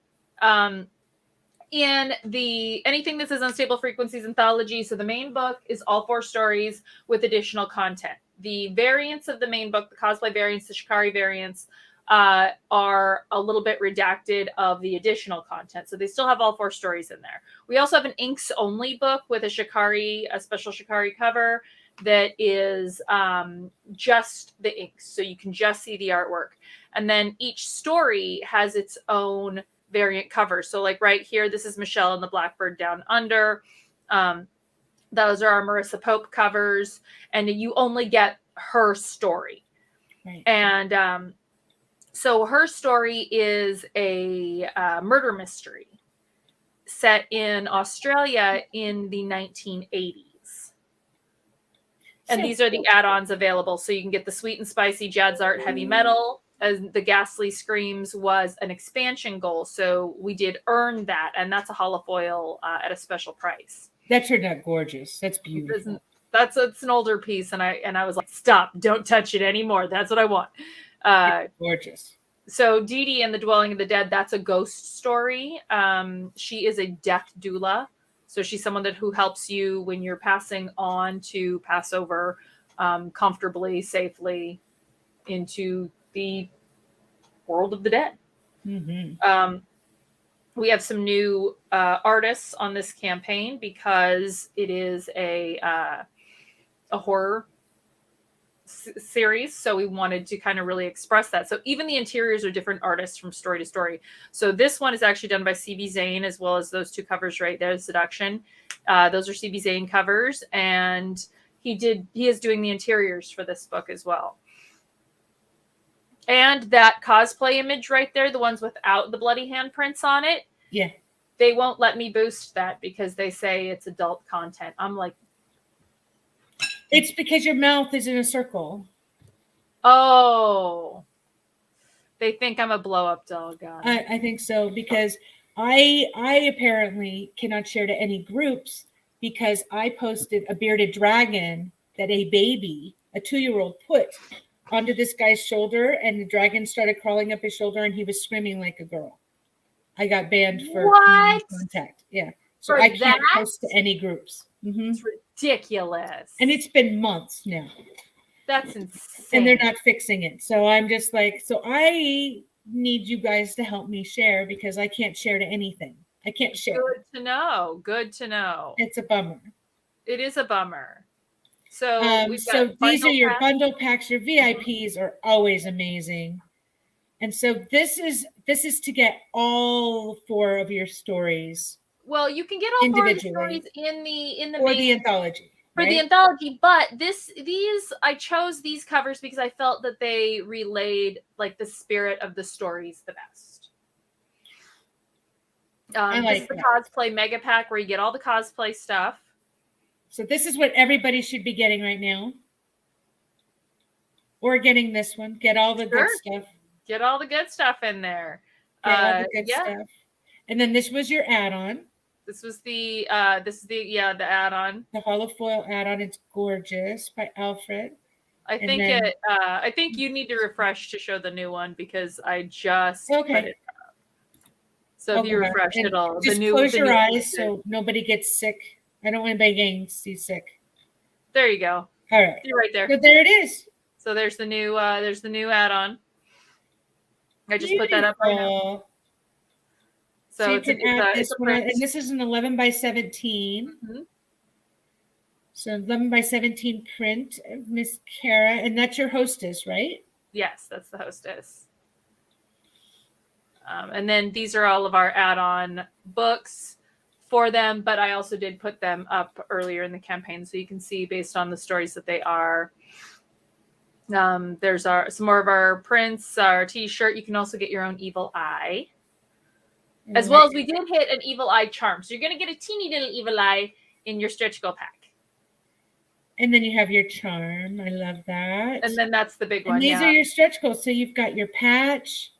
In the Anything This Is Unstable Frequencies anthology, so the main book is all 4 stories with additional content. The variants of the main book, the cosplay variants, the Shikari variants, are a little bit redacted of the additional content. So they still have all 4 stories in there. We also have an inks only book with a special Shikari cover that is just the inks. So you can just see the artwork. And then each story has its own variant cover. So like right here, this is Michelle and the Blackbird Down Under. Those are our Marissa Pope covers. And you only get her story. Right. And so her story is a murder mystery set in Australia in the 1980s. And these are the add-ons available. So you can get the Sweet and Spicy Jad's Art Heavy Metal. As the Ghastly Screams was an expansion goal. So we did earn that. And that's a holofoil at a special price. That turned out gorgeous. That's beautiful. It's an older piece. And I was like, stop, don't touch it anymore. That's what I want. Gorgeous. So Dee Dee and the Dwelling of the Dead, that's a ghost story. She is a death doula. So she's someone who helps you when you're passing on to pass over comfortably, safely into the world of the dead. Mm-hmm. We have some new artists on this campaign because it is a horror series, so we wanted to kind of really express that. So even the interiors are different artists from story to story. So this one is actually done by CB Zane, as well as those 2 covers right there, Seduction. Those are CB Zane covers, and he is doing the interiors for this book as well. And that cosplay image right there, the ones without the bloody handprints on it, they won't let me boost that because they say it's adult content. I'm like, it's because your mouth is in a circle. Oh, they think I'm a blow up doll. God. I think so, because I apparently cannot share to any groups because I posted a bearded dragon that a 2-year-old, put onto this guy's shoulder, and the dragon started crawling up his shoulder, and he was screaming like a girl. I got banned for What? contact. Yeah, so For I can't that? post to any groups. It's ridiculous. And it's been months now. That's insane. And they're not fixing it. So I'm just like, so I need you guys to help me share, because I can't share to anything. I can't share. Good to know. Good to know. It's a bummer. It is a bummer. So we've got these are your bundle packs. Your VIPs are always amazing. And so this is to get all 4 of your stories. Well, you can get all 4 of the stories in the or the anthology. For the anthology, but I chose these covers because I felt that they relayed like the spirit of the stories the best. This is the cosplay mega pack where you get all the cosplay stuff. So this is what everybody should be getting right now. Or getting this one. Get all the good stuff. Get all the good stuff in there. Get all the good stuff. And then this was your add-on. This was the add-on. The holofoil add-on. It's gorgeous by Alfred. I think you need to refresh to show the new one because I just put it up. So if you refresh it all, just close your eyes so nobody gets sick. I don't want anybody getting seasick. There you go. All right. You're right there. So there it is. So there's the new add-on. I just put that up right now. So you can add this one, and this is an 11 by 17. Mm-hmm. So 11 by 17 print of Miss Cara, and that's your hostess, right? Yes, that's the hostess. And then these are all of our add-on books for them, but I also did put them up earlier in the campaign so you can see based on the stories that they are. There's some more of our prints, our t-shirt. You can also get your own evil eye. As well as we did hit an evil eye charm. So you're going to get a teeny little evil eye in your stretch goal pack. And then you have your charm. I love that. And then that's the big one. And these are your stretch goals. So you've got your patch.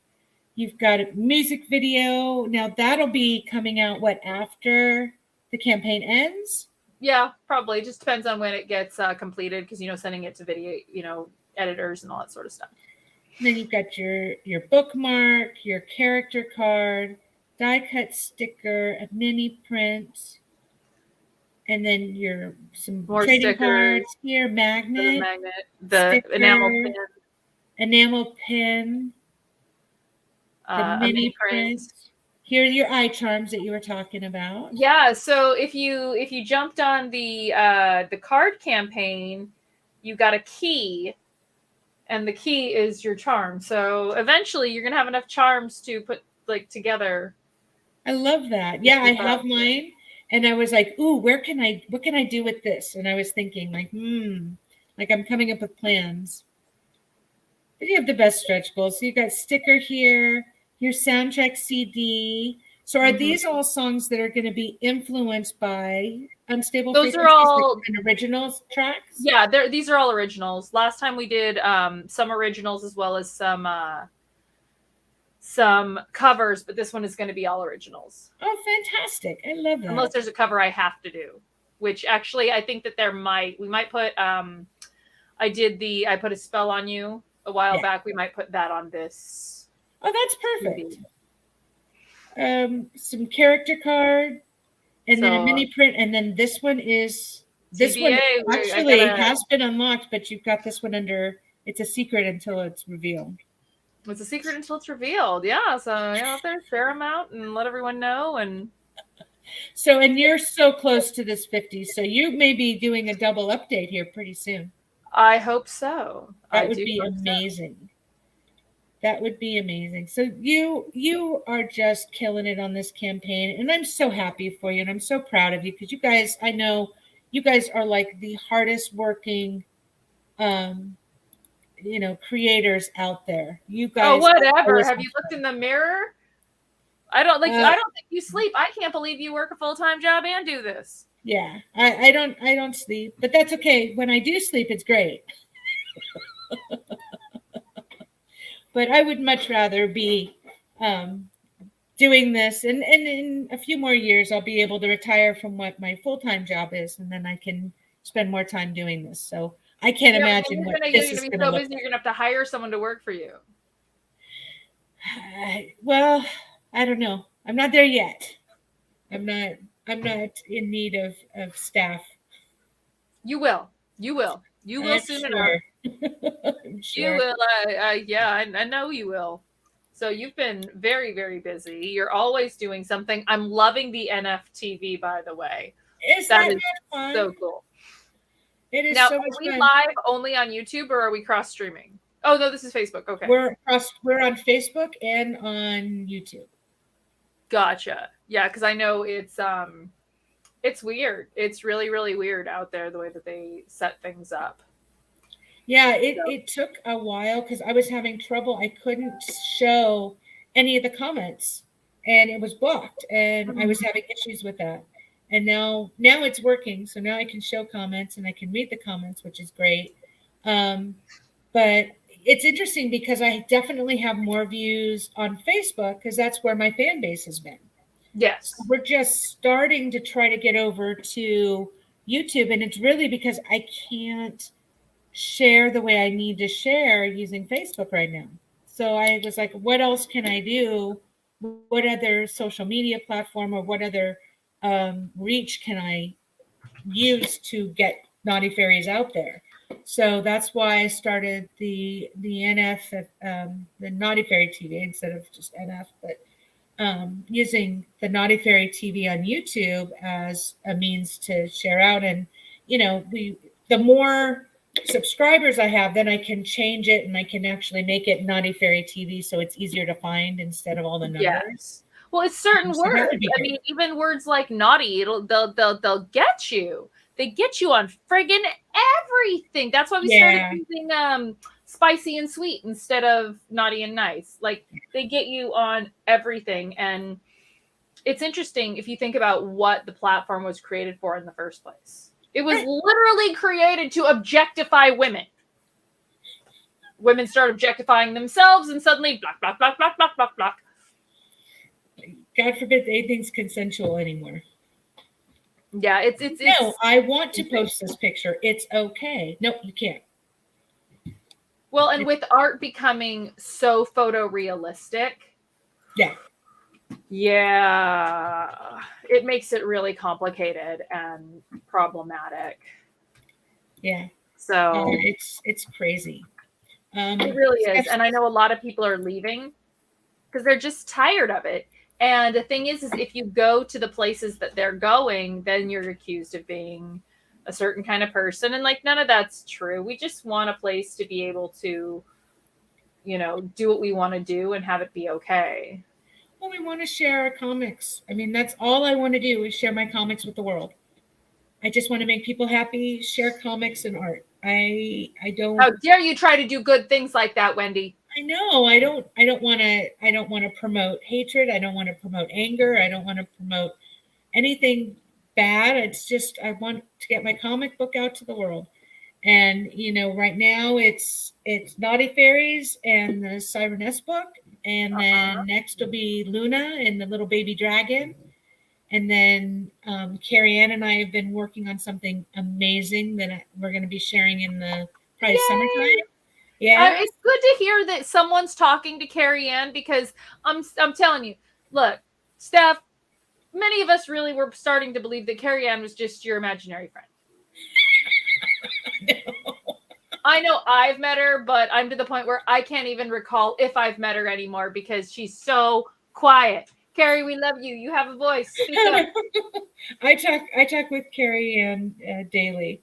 You've got a music video. Now that'll be coming out, after the campaign ends? Yeah, probably. Just depends on when it gets completed because, sending it to video, editors and all that sort of stuff. And then you've got your bookmark, your character card, die-cut sticker, a mini print, and then some more trading stickers, cards here, magnet, the sticker, enamel pin, the mini print. Here are your eye charms that you were talking about. Yeah, so if you jumped on the card campaign, you got a key, and the key is your charm. So eventually, you're gonna have enough charms to put together. I love that. Yeah, I have mine, and I was like, "Ooh, what can I do with this?" And I was thinking, I'm coming up with plans. But you have the best stretch goals. So you got sticker here, your soundtrack CD. So are these all songs that are going to be influenced by Unstable Those Frequencies? are all original tracks? Yeah, these are all originals. Last time we did some originals as well as some covers, but this one is going to be all originals. Oh, fantastic. I love that. Unless there's a cover I have to do, which actually I think that we might put, I put a spell on you a while back. We might put that on this. Oh, that's perfect. Some character card, and then a mini print, and then this one is TBA, one actually has been unlocked, but you've got this one under. It's a secret until it's revealed. It's a secret until it's revealed. Yeah, so out there, share them out and let everyone know. And you're so close to this 50, so you may be doing a double update here pretty soon. I hope so. That would be amazing. So. That would be amazing. So you are just killing it on this campaign, and I'm so happy for you, and I'm so proud of you because you guys, I know you guys are like the hardest working, creators out there. You guys. Oh, whatever. Have you looked in the mirror? I don't think you sleep. I can't believe you work a full-time job and do this. Yeah, I don't sleep, but that's okay. When I do sleep, it's great. But I would much rather be doing this, and in a few more years I'll be able to retire from what my full-time job is, and then I can spend more time doing this. So I can't imagine what this you're is gonna be going to so look busy. You're gonna have to hire someone to work for you. like. Well, I don't know. I'm not there yet. I'm not in need of staff. You will. You will. You will I'm soon sure. enough. I'm You sure. will. Yeah, I know you will. So you've been very, very busy. You're always doing something. I'm loving the NFTV, by the way. Is That that is not fun? so cool. It is Now, so are much we fun. live only on YouTube or are we cross streaming? Oh no, this is Facebook. Okay. We're on Facebook and on YouTube. Gotcha. Yeah, because I know it's weird. It's really, really weird out there the way that they set things up. Yeah, it took a while because I was having trouble. I couldn't show any of the comments, and it was blocked, and I was having issues with that. And now it's working, so now I can show comments and I can read the comments, which is great. But it's interesting because I definitely have more views on Facebook because that's where my fan base has been. Yes. So we're just starting to try to get over to YouTube, and it's really because I can't share the way I need to share using Facebook right now. So I was like, what else can I do? What other social media platform or what other reach can I use to get Naughty Fairies out there? So that's why I started the the Naughty Fairy TV instead of just NF, but using the Naughty Fairy TV on YouTube as a means to share out. And the more subscribers I have, then I can change it and I can actually make it Naughty Fairy TV, so it's easier to find instead of all the numbers. Yes. Well, it's certain So words. I mean, even words like naughty, they'll get you. They get you on friggin' everything. That's why we started using spicy and sweet instead of naughty and nice. Like they get you on everything. And it's interesting if you think about what the platform was created for in the first place. It was literally created to objectify women. Women start objectifying themselves and suddenly block, block, block, block, block, block, block. God forbid anything's consensual anymore. Yeah, it's no, I want to post this picture. It's okay. No, you can't. Well, and with art becoming so photorealistic. Yeah. Yeah. It makes it really complicated and problematic. Yeah. So it's crazy. It really is. And I know a lot of people are leaving because they're just tired of it. And the thing is if you go to the places that they're going, then you're accused of being a certain kind of person. And like, none of that's true. We just want a place to be able to, do what we want to do and have it be okay. Well, we want to share our comics. I mean, that's all I want to do is share my comics with the world. I just want to make people happy, share comics and art. I don't. How dare you try to do good things like that, Wendy? I know. I don't want to promote hatred. I don't want to promote anger. I don't want to promote anything bad. It's just I want to get my comic book out to the world. And right now it's Naughty Fairies and the Sireness book, and then next will be Luna and the little baby dragon. And then Carrie Ann and I have been working on something amazing that we're going to be sharing in the probably summertime. Yeah, it's good to hear that someone's talking to Carrie Ann because I'm telling you, look, Steph, many of us really were starting to believe that Carrie Ann was just your imaginary friend. No. I know I've met her, but I'm to the point where I can't even recall if I've met her anymore because she's so quiet. Carrie, we love you. You have a voice. Speak up. I talk with Carrie Ann daily,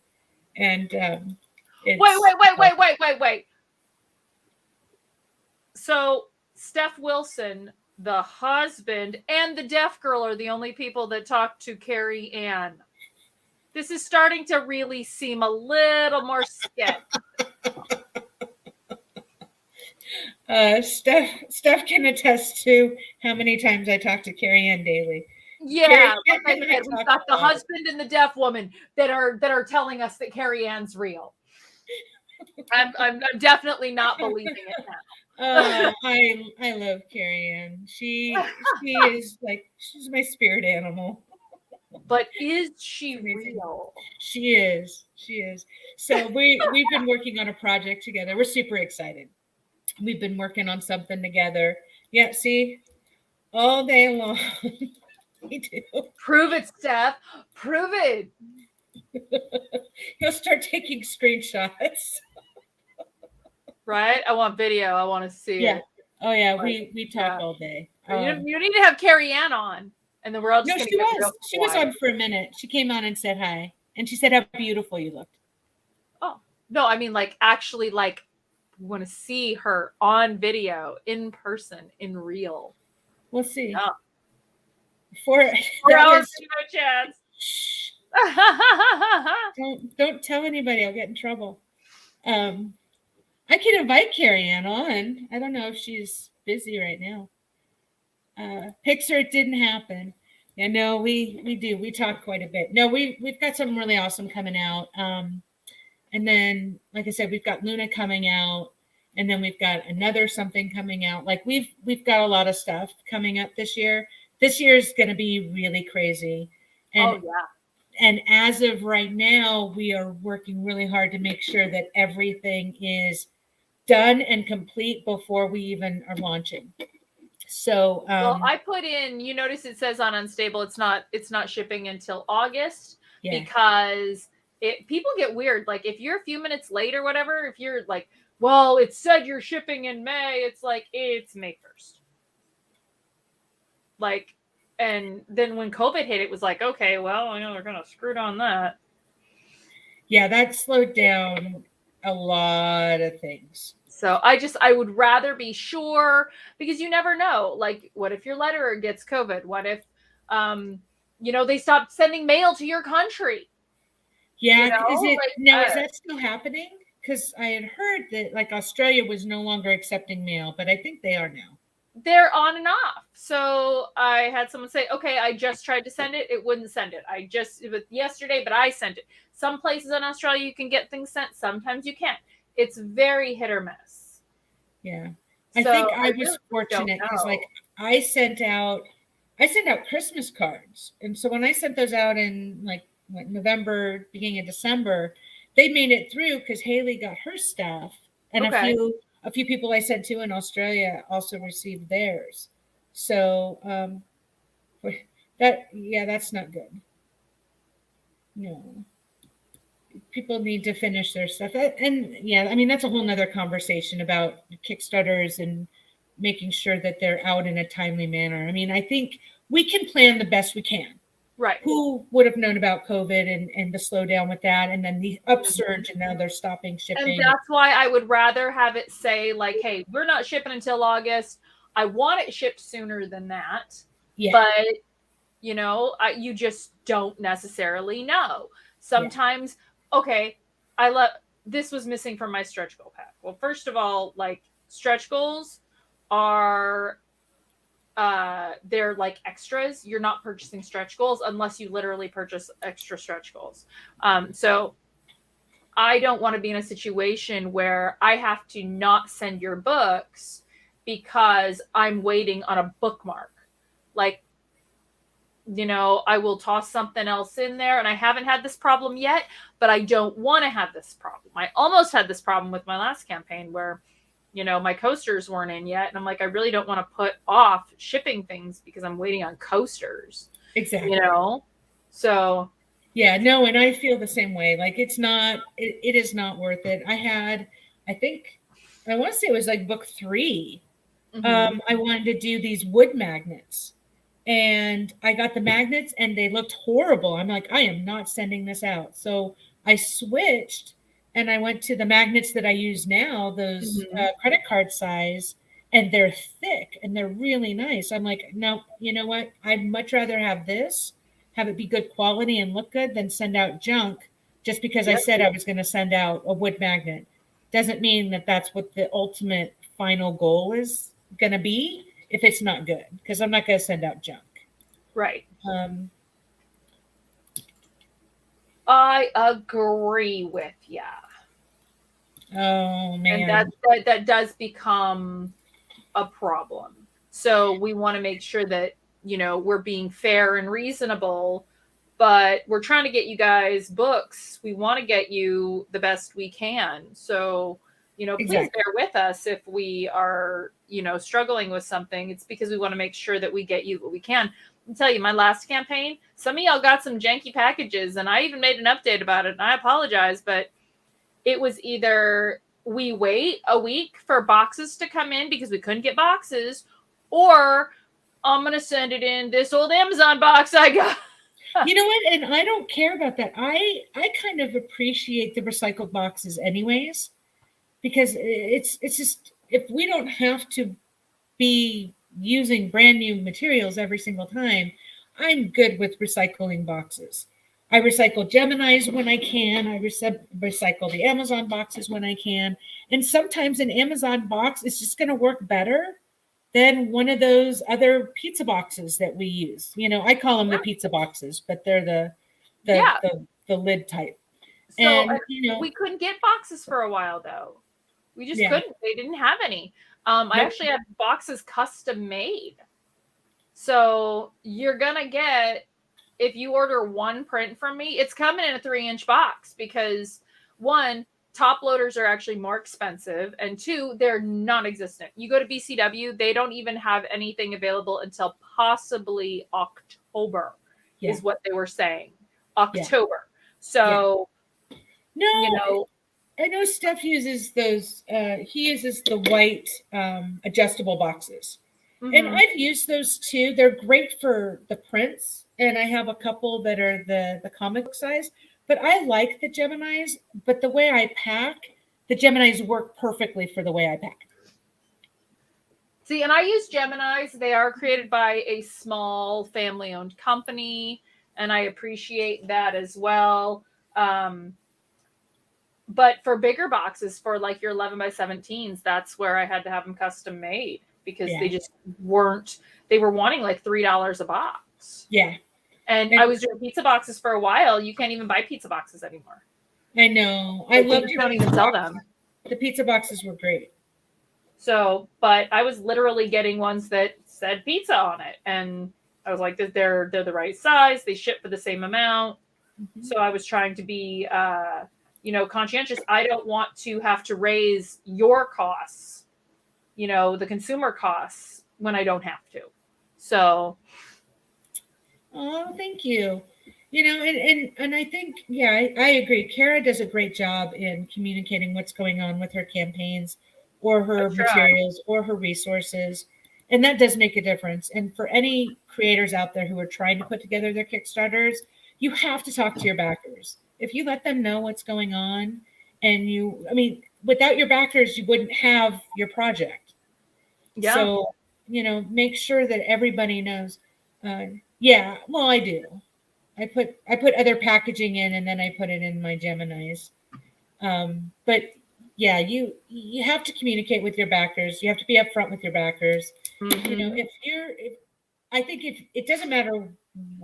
and wait. So Steph Wilson, the husband, and the deaf girl are the only people that talk to Carrie Ann. This is starting to really seem a little more sketchy. Steph can attest to how many times I talk to Carrie Ann daily. Yeah, like I said, we've got the husband and the deaf woman that are telling us that Carrie Ann's real. I'm definitely not believing it now. Oh, I love Carrie Ann. She is like she's my spirit animal. But is It's she amazing. real? She is. She is. So we've been working on a project together. We're super excited. We've been working on something together. Yeah, see, all day long. We do. Prove it, Steph. Prove it. He'll start taking screenshots. Right? I want video. I want to see Yeah. it. Oh yeah, Like, we talk yeah. all day. You need to have Carrie Ann on, and then we're all just No, gonna she get was. real She was quiet. on for a minute. She came on and said hi, and she said how beautiful you looked. Oh no, I mean like actually like want to see her on video in person in real. We'll see. Yeah. For 4 that hours, was. no chance. Shh, don't tell anybody. I'll get in trouble. I can invite Carrie Ann on. I don't know if she's busy right now. Pixar, it didn't happen. Yeah, no, we do. We talk quite a bit. No, we've got something really awesome coming out. And then, like I said, we've got Luna coming out, and then we've got another something coming out. Like we've got a lot of stuff coming up this year. This year is going to be really crazy, and Oh yeah. and as of right now, we are working really hard to make sure that everything is done and complete before we even are launching. So Well, I put in, you notice it says on Unstable it's not shipping until August yeah, because people get weird. Like if you're a few minutes late or whatever, if you're like, well, it said you're shipping in May, it's like it's May 1st. Like, and then when COVID hit, it was like, okay, well, I know they're gonna screw on that. yeah, that slowed down a lot of things. So I would rather be sure because you never know. Like, what if your letterer gets COVID? What if, they stopped sending mail to your country? Yeah, is it Like, now? Is that still happening? Because I had heard that like Australia was no longer accepting mail, but I think they are now. they're on and off. So I had someone say, okay, I just tried to send it. It wouldn't send it. It was yesterday, but I sent it. Some places in Australia you can get things sent. Sometimes you can't. It's very hit or miss. Yeah, I So think I I really was don't fortunate because know. like I sent out Christmas cards, and so when I sent those out in like November, beginning of December, they made it through because Haley got her stuff, and Okay. a few people I sent to in Australia also received theirs. So that's not good. No, people need to finish their stuff, and yeah, I mean that's a whole nother conversation about Kickstarters and making sure that they're out in a timely manner. I mean, I think we can plan the best we can. Right. Who would have known about COVID and the slowdown with that, and then the upsurge, and now they're stopping And shipping. that's why I would rather have it say, like, hey, we're not shipping until August. I want it shipped sooner than that. Yeah. But, you just don't necessarily know. Sometimes, okay, this was missing from my stretch goal pack. Well, first of all, like, stretch goals are they're like extras. You're not purchasing stretch goals unless you literally purchase extra stretch goals. So I don't want to be in a situation where I have to not send your books because I'm waiting on a bookmark. Like, I will toss something else in there, and I haven't had this problem yet, but I don't want to have this problem. I almost had this problem with my last campaign where my coasters weren't in yet. And I'm like, I really don't want to put off shipping things because I'm waiting on coasters. Exactly. So. Yeah, no, and I feel the same way. Like it is not worth it. I think, I want to say it was like book 3. Mm-hmm. I wanted to do these wood magnets. And I got the magnets and they looked horrible. I'm like, I am not sending this out. So I switched and I went to the magnets that I use now, those credit card size, and they're thick and they're really nice. I'm like, no, you know what? I'd much rather have this, have it be good quality and look good than send out junk just because I said I was going to send out a wood magnet. Doesn't mean that that's what the ultimate final goal is going to be if it's not good, because I'm not going to send out junk. Right. I agree with ya. Oh And man. that does become a problem. So we want to make sure that, we're being fair and reasonable, but we're trying to get you guys books. We want to get you the best we can. So, please Exactly. bear with us if we are, struggling with something. It's because we want to make sure that we get you what we can. I'll tell you, my last campaign, some of y'all got some janky packages, and I even made an update about it, and I apologize, but it was either we wait a week for boxes to come in because we couldn't get boxes, or I'm going to send it in this old Amazon box I got. You know what? And I don't care about that. I kind of appreciate the recycled boxes anyways, because it's just if we don't have to be using brand new materials every single time, I'm good with recycling boxes. I recycle Geminis when I can. I recycle the Amazon boxes when I can. And sometimes an Amazon box is just going to work better than one of those other pizza boxes that we use. I call them the pizza boxes, but they're the Yeah. the lid type. So And we couldn't get boxes for a while though. We just yeah, couldn't. They didn't have any. I nope. actually had boxes custom made. So you're gonna get, if you order one print from me, it's coming in a 3-inch box because one, top loaders are actually more expensive, and two, they're non-existent. You go to BCW, they don't even have anything available until possibly October, Yeah. is what they were saying. Yeah. October. So, No, I know Steph uses those. He uses the white adjustable boxes, and I've used those too. They're great for the prints, and I have a couple that are the comic book size. But I like the Geminis. But the way I pack, the Geminis work perfectly for the way I pack. See, and I use Geminis. They are created by a small family-owned company, and I appreciate that as well. But for bigger boxes, for like your 11 by 17s, that's where I had to have them custom made because they just weren't. They were wanting like $3 a box. Yeah. And I was doing pizza boxes for a while. You can't even buy pizza boxes anymore. I know. I love you don't even sell them. The pizza boxes were great. So, but I was literally getting ones that said pizza on it, and I was like, they're the right size. They ship for the same amount. Mm-hmm. So I was trying to be, conscientious. I don't want to have to raise your costs, the consumer costs when I don't have to. So. Oh, thank you. And I think, yeah, I agree. Cara does a great job in communicating what's going on with her campaigns or her materials or her resources. And that does make a difference. And for any creators out there who are trying to put together their Kickstarters, you have to talk to your backers. If you let them know what's going on, and without your backers, you wouldn't have your project. Yeah. So, make sure that everybody knows. Yeah, well, I do. I put other packaging in, and then I put it in my Geminis. But yeah, you have to communicate with your backers. You have to be upfront with your backers. Mm-hmm. I think if it doesn't matter.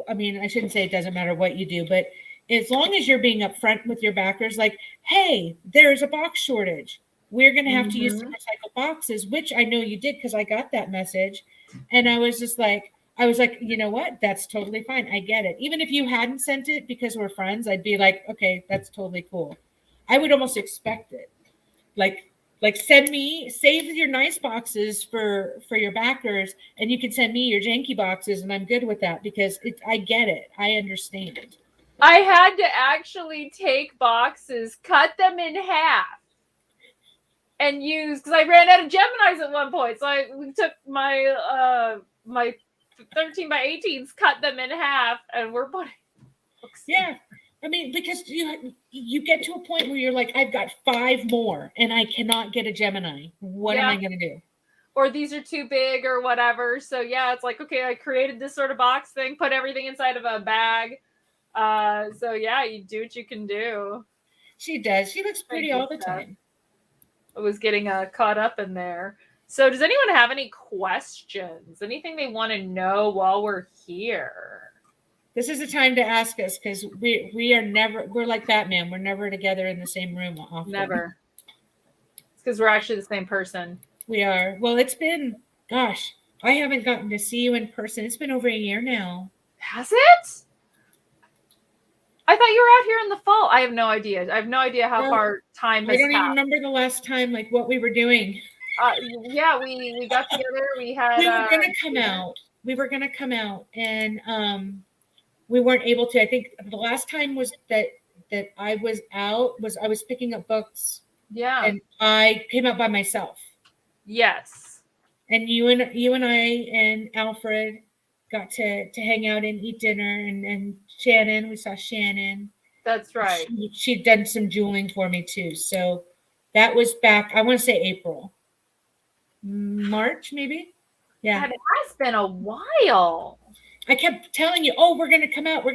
I shouldn't say it doesn't matter what you do, but as long as you're being upfront with your backers, like, hey, there's a box shortage. We're going to have to use some recycled boxes, which I know you did because I got that message. And I was like, you know what? That's totally fine. I get it. Even if you hadn't sent it because we're friends, I'd be like, okay, that's totally cool. I would almost expect it. Like save your nice boxes for your backers, and you can send me your janky boxes, and I'm good with that because I get it. I understand. I had to actually take boxes, cut them in half, and use, because I ran out of Geminis at one point. So we took my my 13 by 18s, cut them in half, and we're putting books. Yeah. Because you get to a point where you're like, I've got 5 more and I cannot get a Gemini. What am I going to do? Or these are too big or whatever. So yeah, it's like, okay, I created this sort of box thing, put everything inside of a bag. So yeah, you do what you can do. She does. She looks pretty all the time. I was getting caught up in there. So does anyone have any questions? Anything they want to know while we're here? This is the time to ask us, because we're like Batman. We're never together in the same room often. Never. because we're actually the same person. We are. Well, it's been, gosh, I haven't gotten to see you in person. It's been over a year now. Has it? I thought you were out here in the fall. I have no idea. I have no idea how far time has I don't even passed. remember the last time, like what we were doing. Yeah, we got together. We had. We were gonna come out. We were gonna come out, and we weren't able to. I think the last time was that I was out was I was picking up books. Yeah. And I came out by myself. Yes. And you and I and Alfred got to hang out and eat dinner, and Shannon, we saw Shannon. That's right. She'd done some jeweling for me too. So that was back, I want to say April. March, maybe? Yeah. God, it has been a while. I kept telling you, oh, we're gonna come out.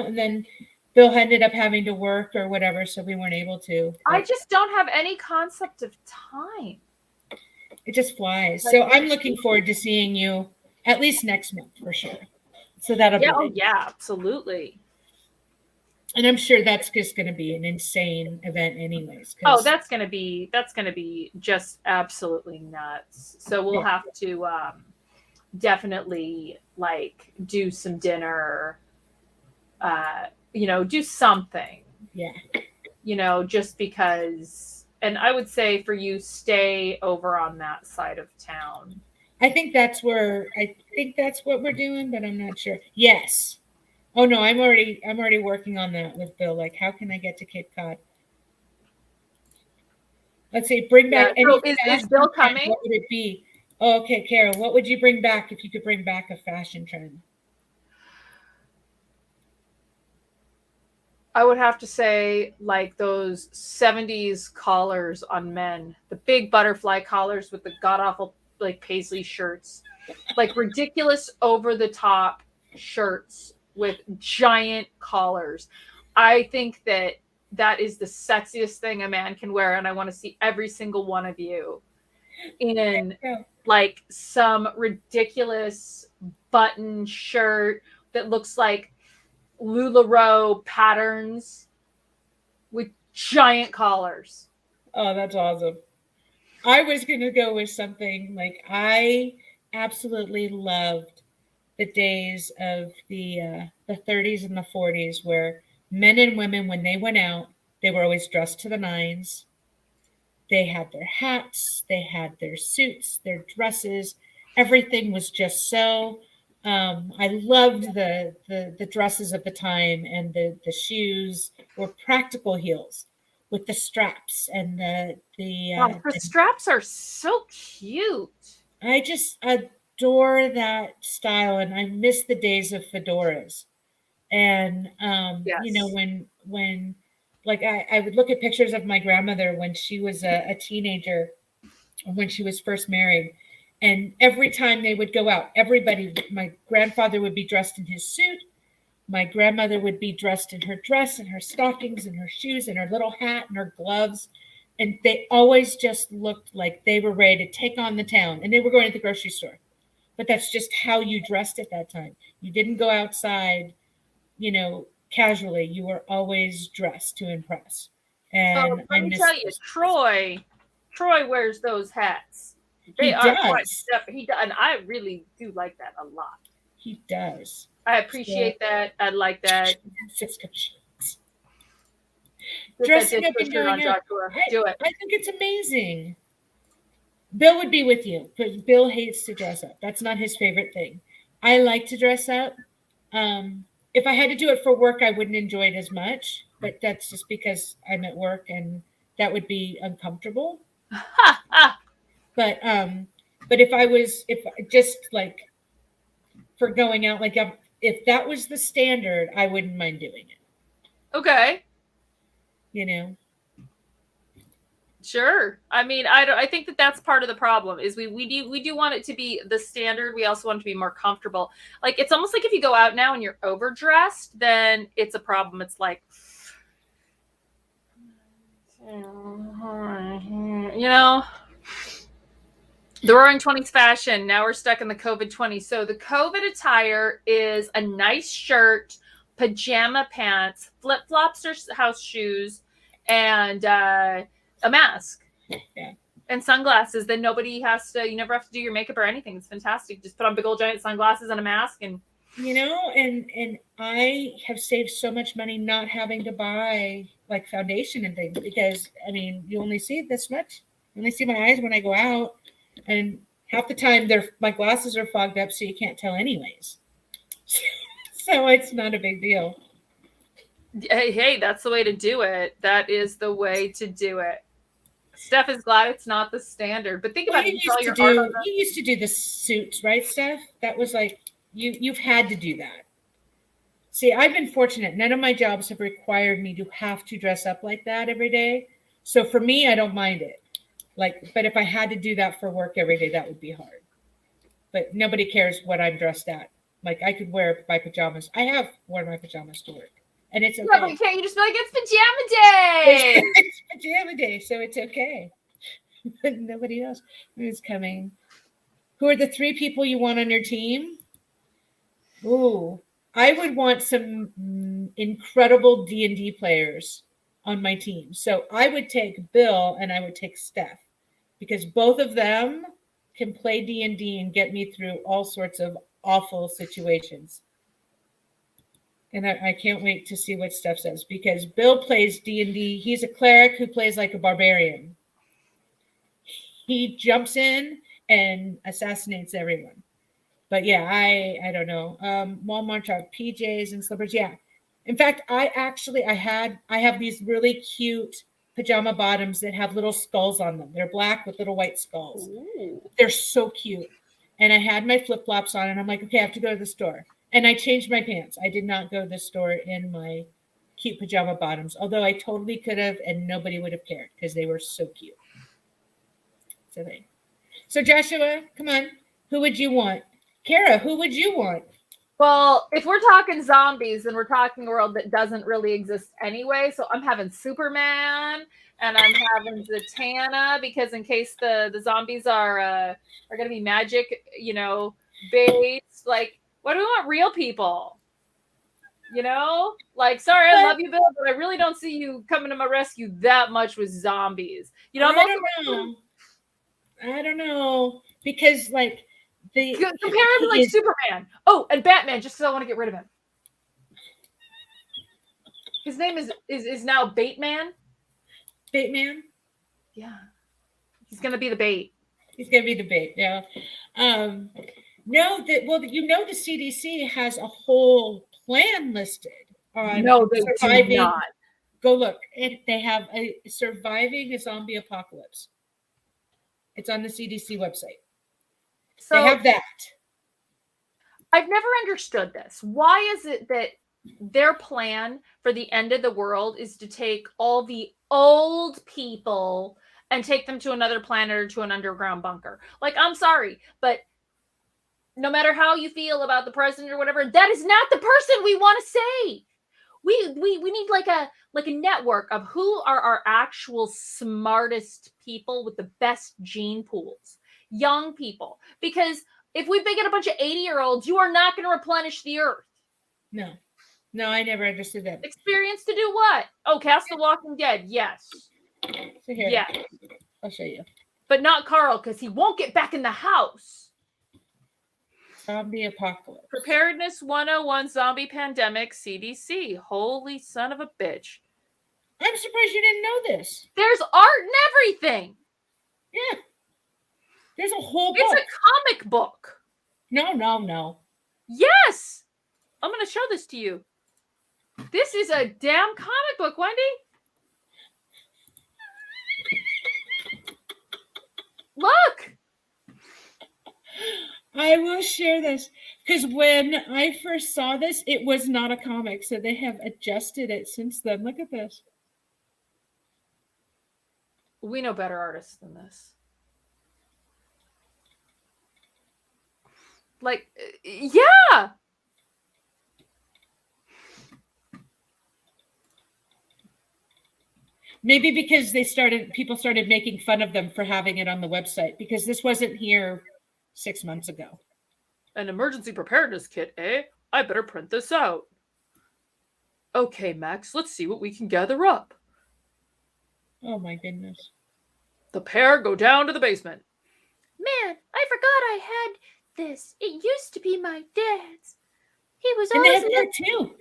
And then Bill ended up having to work or whatever, so we weren't able to. I just don't have any concept of time. It just flies. So I'm looking forward to seeing you at least next month for sure. So that'll be. Oh yeah, absolutely. And I'm sure that's just going to be an insane event, anyways. Oh, that's going to be just absolutely nuts. So we'll have to definitely like do some dinner. Do something. Yeah. Just because. And I would say for you, stay over on that side of town. I think that's what we're doing, but I'm not sure. Yes. Oh no, I'm already working on that with Bill. Like, how can I get to Cape Cod? Let's see, bring back any. So is Bill coming? What would it be? Oh, okay, Carol, what would you bring back if you could bring back a fashion trend? I would have to say like those 70s collars on men, the big butterfly collars with the god awful like paisley shirts, like ridiculous over the top shirts with giant collars. I think that is the sexiest thing a man can wear, and I want to see every single one of you in like some ridiculous button shirt that looks like LuLaRoe patterns with giant collars. Oh, that's awesome. I was going to go with something like, I absolutely loved the days of the 30s and the 40s where men and women, when they went out, they were always dressed to the nines. They had their hats, they had their suits, their dresses. Everything was just so. I loved the dresses of the time, and the shoes were practical heels with the straps and the straps are so cute. I just adore that style, and I miss the days of fedoras. And when like I would look at pictures of my grandmother when she was a teenager, when she was first married. And every time they would go out, my grandfather would be dressed in his suit. My grandmother would be dressed in her dress and her stockings and her shoes and her little hat and her gloves. And they always just looked like they were ready to take on the town. And they were going to the grocery store. But that's just how you dressed at that time. You didn't go outside, casually. You were always dressed to impress. And let me tell you, Troy wears those hats. They are quite separate. He does, and I really do like that a lot. He does. I appreciate that. I like that. Dressing up and going out. Do it. I think it's amazing. Bill would be with you, because Bill hates to dress up. That's not his favorite thing. I like to dress up. If I had to do it for work, I wouldn't enjoy it as much. But that's just because I'm at work, and that would be uncomfortable. But if just like for going out, like if that was the standard, I wouldn't mind doing it. Okay. Sure. I mean, I think that's part of the problem is we do want it to be the standard. We also want it to be more comfortable. Like, it's almost like if you go out now and you're overdressed, then it's a problem. It's like, the Roaring 20s fashion. Now we're stuck in the COVID 20. So the COVID attire is a nice shirt, pajama pants, flip-flops or house shoes, and a mask. Yeah. And sunglasses. Then you never have to do your makeup or anything. It's fantastic. Just put on big old giant sunglasses and a mask and and I have saved so much money not having to buy like foundation and things because I mean you only see this much. You only see my eyes when I go out, and half the time my glasses are fogged up, so you can't tell anyways. So it's not a big deal. Hey, that's the way to do it. That is the way to do it. Steph is glad it's not the standard, but think about it. You used to do the suits, right, Steph? That was like you've had to do that. See, I've been fortunate. None of my jobs have required me to have to dress up like that every day. So for me, I don't mind it. But if I had to do that for work every day, that would be hard. But nobody cares what I'm dressed at. Like I could wear my pajamas. I have worn my pajamas to work. And it's okay. Yeah, but can't you just be like, it's pajama day? It's pajama day, so it's okay. But nobody else who's coming. Who are the 3 people you want on your team? Ooh, I would want some incredible D&D players on my team. So I would take Bill and I would take Steph because both of them can play D&D and get me through all sorts of awful situations. And I can't wait to see what Steph says because Bill plays D&D. He's a cleric who plays like a barbarian. He jumps in and assassinates everyone. But yeah, I don't know. Walmart shop, PJs and slippers. Yeah. In fact, I have these really cute pajama bottoms that have little skulls on them. They're black with little white skulls. Ooh. They're so cute. And I had my flip-flops on and I'm like, okay, I have to go to the store. And I changed my pants. I did not go to the store in my cute pajama bottoms, although I totally could have and nobody would have cared because they were so cute. So Joshua, come on. Who would you want? Cara, who would you want? Well, if we're talking zombies, then we're talking a world that doesn't really exist anyway. So I'm having Superman and I'm having Zatanna because in case the zombies are going to be magic, based. Like, what do we want? Real people. Like, sorry, I love you, Bill, but I really don't see you coming to my rescue that much with zombies. I don't know because like. Compare him to like Superman. Oh, and Batman, just because I want to get rid of him. His name is now Bateman. Bateman? Yeah. He's gonna be the bait. He's gonna be the bait, yeah. No, the CDC has a whole plan listed on surviving. Do not. Go look. They have a surviving a zombie apocalypse. It's on the CDC website. So they have that. I've never understood this. Why is it that their plan for the end of the world is to take all the old people and take them to another planet or to an underground bunker? Like, I'm sorry, but no matter how you feel about the president or whatever, that is not the person we want to save. We need like a network of who are our actual smartest people with the best gene pools. Young people, because if we get a bunch of 80-year-olds, you are not going to replenish the earth. No, I never understood that. Experience to do what? Oh, cast the Walking Dead. Yes. So here, yeah, I'll show you. But not Carl, because he won't get back in the house. Zombie apocalypse. Preparedness 101 zombie pandemic CDC. Holy son of a bitch. I'm surprised you didn't know this. There's art and everything. Yeah. There's a whole book. It's a comic book. No. Yes. I'm going to show this to you. This is a damn comic book, Wendy. Look. I will share this because when I first saw this, it was not a comic. So they have adjusted it since then. Look at this. We know better artists than this. Like, yeah. Maybe because people started making fun of them for having it on the website because this wasn't here 6 months ago. An emergency preparedness kit, eh? I better print this out. Okay, Max, let's see what we can gather up. Oh my goodness. The pair go down to the basement. Man, I forgot I had this. It used to be my dad's. He was And they always have part 2.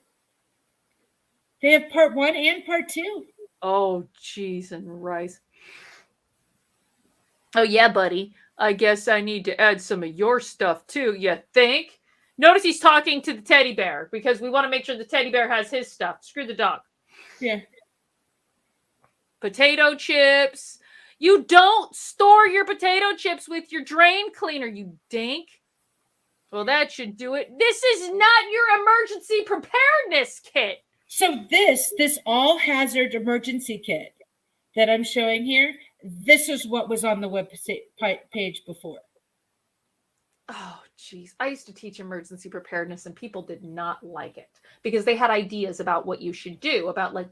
They have part 1 and part 2. Oh, cheese and rice. Oh, yeah, buddy. I guess I need to add some of your stuff too, you think? Notice he's talking to the teddy bear because we want to make sure the teddy bear has his stuff. Screw the dog. Yeah. Potato chips. You don't store your potato chips with your drain cleaner, you dink. Well, that should do it. This is not your emergency preparedness kit. So this all hazard emergency kit that I'm showing here, this is what was on the web page before. Oh, geez. I used to teach emergency preparedness and people did not like it because they had ideas about what you should do, about like,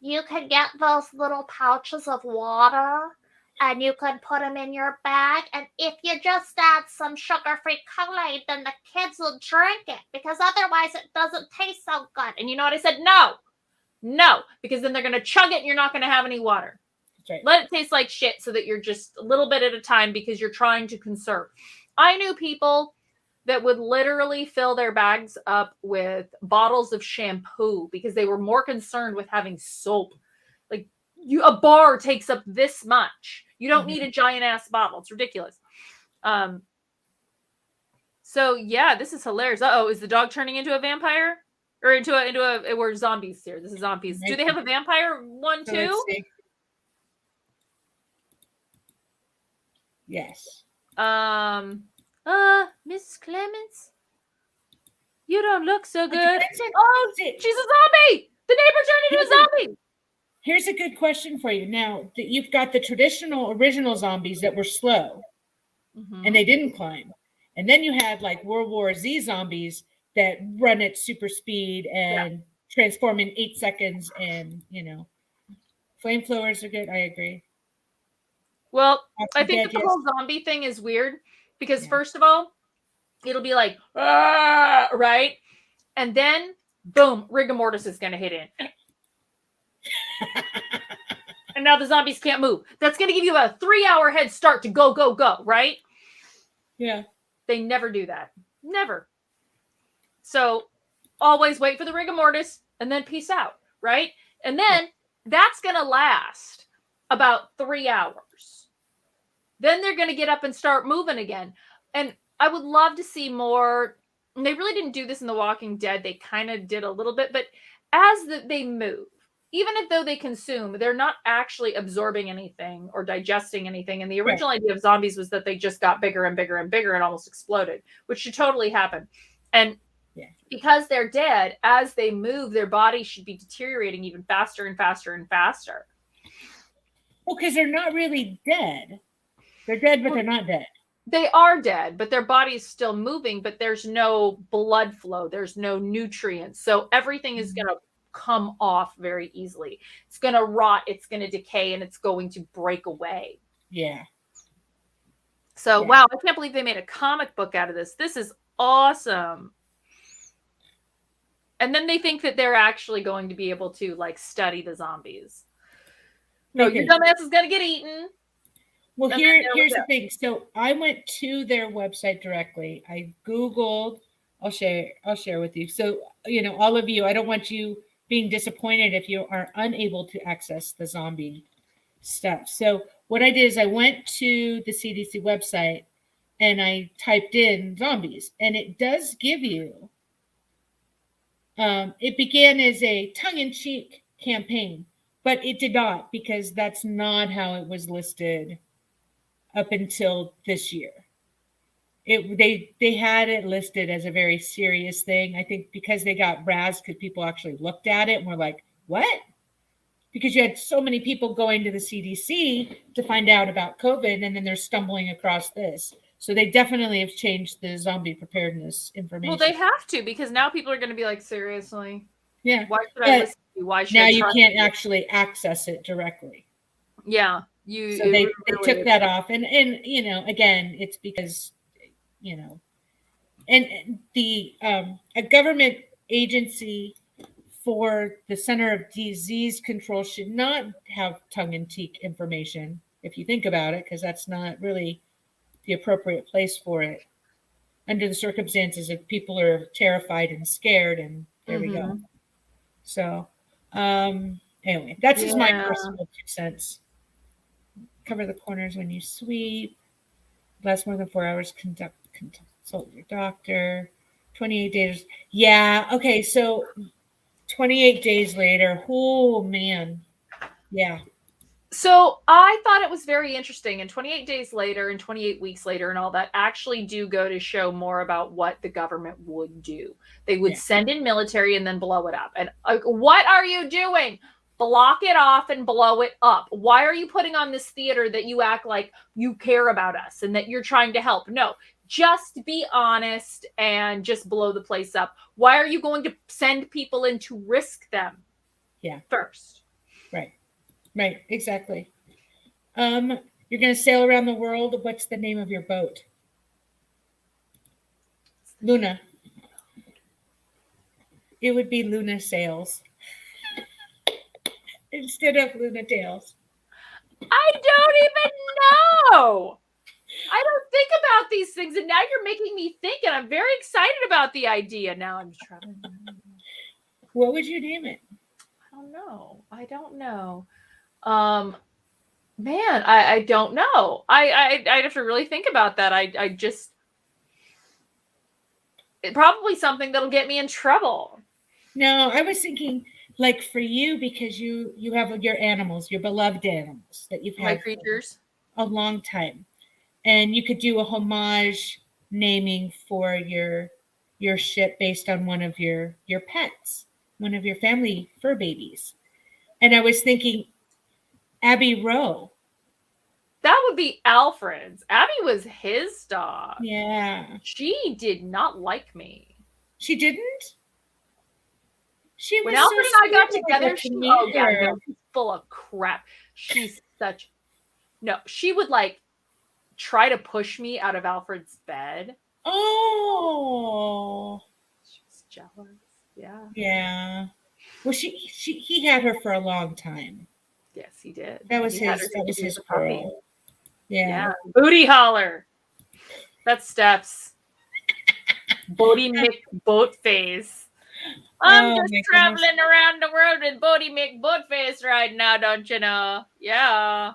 You can get those little pouches of water and you can put them in your bag. And if you just add some sugar-free Kool-Aid, then the kids will drink it because otherwise it doesn't taste so good. and you know what I said? No, because then they're going to chug it and you're not going to have any water. That's right. Let it taste like shit so that you're just a little bit at a time because you're trying to conserve. I knew people that would literally fill their bags up with bottles of shampoo because they were more concerned with having soap. Like a bar takes up this much. You don't need a giant ass bottle. It's ridiculous. So yeah, this is hilarious. Uh-oh, is the dog turning into a vampire? Or into a we're zombies here. This is zombies. Do they have a vampire one So too? let's see. Yes. Mrs. Clemens? You don't look so good. Depends on- Oh, she's a zombie! The neighbor turned into a zombie! Here's a good question for you. Now, you've got the traditional original zombies that were slow and they didn't climb. And then you had like World War Z zombies that run at super speed and transform in 8 seconds. And, flamethrowers are good. I agree. Well, Walking I think Dead, that the yes. whole zombie thing is weird because Yeah. first of all, it'll be like, "Ah," right? And then, boom, rigor mortis is going to hit in. And now the zombies can't move. That's going to give you a 3-hour head start to go, right? Yeah. They never do that. Never. So always wait for the rigor mortis and then peace out, right? And then that's going to last about 3 hours. Then they're going to get up and start moving again. And I would love to see more. And they really didn't do this in The Walking Dead. They kind of did a little bit, but as they move, even if though they consume, they're not actually absorbing anything or digesting anything. And the original idea of zombies was that they just got bigger and bigger and bigger and almost exploded, which should totally happen. And because they're dead, as they move, their body should be deteriorating even faster and faster and faster. Well, because they're not really dead. They're dead, but they're not dead. They are dead, but their body is still moving, but there's no blood flow. There's no nutrients. So everything is going to come off very easily. It's going to rot, it's going to decay, and it's going to break away. Yeah. So, wow, I can't believe they made a comic book out of this. This is awesome. And then they think that they're actually going to be able to, like, study the zombies. No, your dumbass is going to get eaten. Well, here's the thing. So I went to their website directly. I Googled. I'll share with you. So, all of you, I don't want you being disappointed if you are unable to access the zombie stuff. So what I did is I went to the CDC website and I typed in zombies, and it does give you, it began as a tongue-in-cheek campaign, but it did not, because that's not how it was listed up until this year. They had it listed as a very serious thing. I think because they got razzed because people actually looked at it and were like, what? Because you had so many people going to the CDC to find out about COVID, and then they're stumbling across this. So they definitely have changed the zombie preparedness information. Well, they have to, because now people are going to be like, seriously? Yeah. Why should I listen to you? Why should now I you can't you? actually access it directly. Yeah. So they took that off. And again, it's because, and the a government agency for the Center of Disease Control should not have tongue-in-cheek information. if you think about it, because that's not really the appropriate place for it under the circumstances if people are terrified and scared, and there we go. So anyway, that's just my personal 2 cents. Cover the corners when you sweep. Last more than 4 hours. Consult your doctor. 28 days. Yeah. Okay. So 28 days later. Oh man. Yeah. So I thought it was very interesting. And 28 days later and 28 weeks later and all that actually do go to show more about what the government would do. They would send in military and then blow it up. And what are you doing? Block it off and blow it up. Why are you putting on this theater that you act like you care about us and that you're trying to help? No, just be honest and just blow the place up. Why are you going to send people in to risk them? Yeah. First. Right, exactly. You're going to sail around the world. What's the name of your boat? Luna. It would be Luna Sails instead of Luna Tails. I don't even know. I don't think about these things, and now you're making me think, and I'm very excited about the idea. Now I'm trying. What would you name it? I don't know. Man, I don't know. I'd have to really think about that. I just probably something that'll get me in trouble. No, I was thinking like for you, because you have your animals, your beloved animals that you've had My creatures for a long time, and you could do a homage naming for your ship based on one of your pets, one of your family fur babies. And I was thinking Abbey Rowe. That would be Alfred's. Abby was his dog. Yeah. She did not like me. She didn't? She When was Alfred so and I got sweet together, to meet her. no, she's full of crap. She's such she would like try to push me out of Alfred's bed. Oh. She was jealous. Yeah. Yeah. Well, he had her for a long time. Yes, he did. That was He his girl. Yeah. Booty holler. That's Steph's. Bodie Mick boat face. I'm just traveling around the world with Bodie Mick boat face right now, don't you know? Yeah.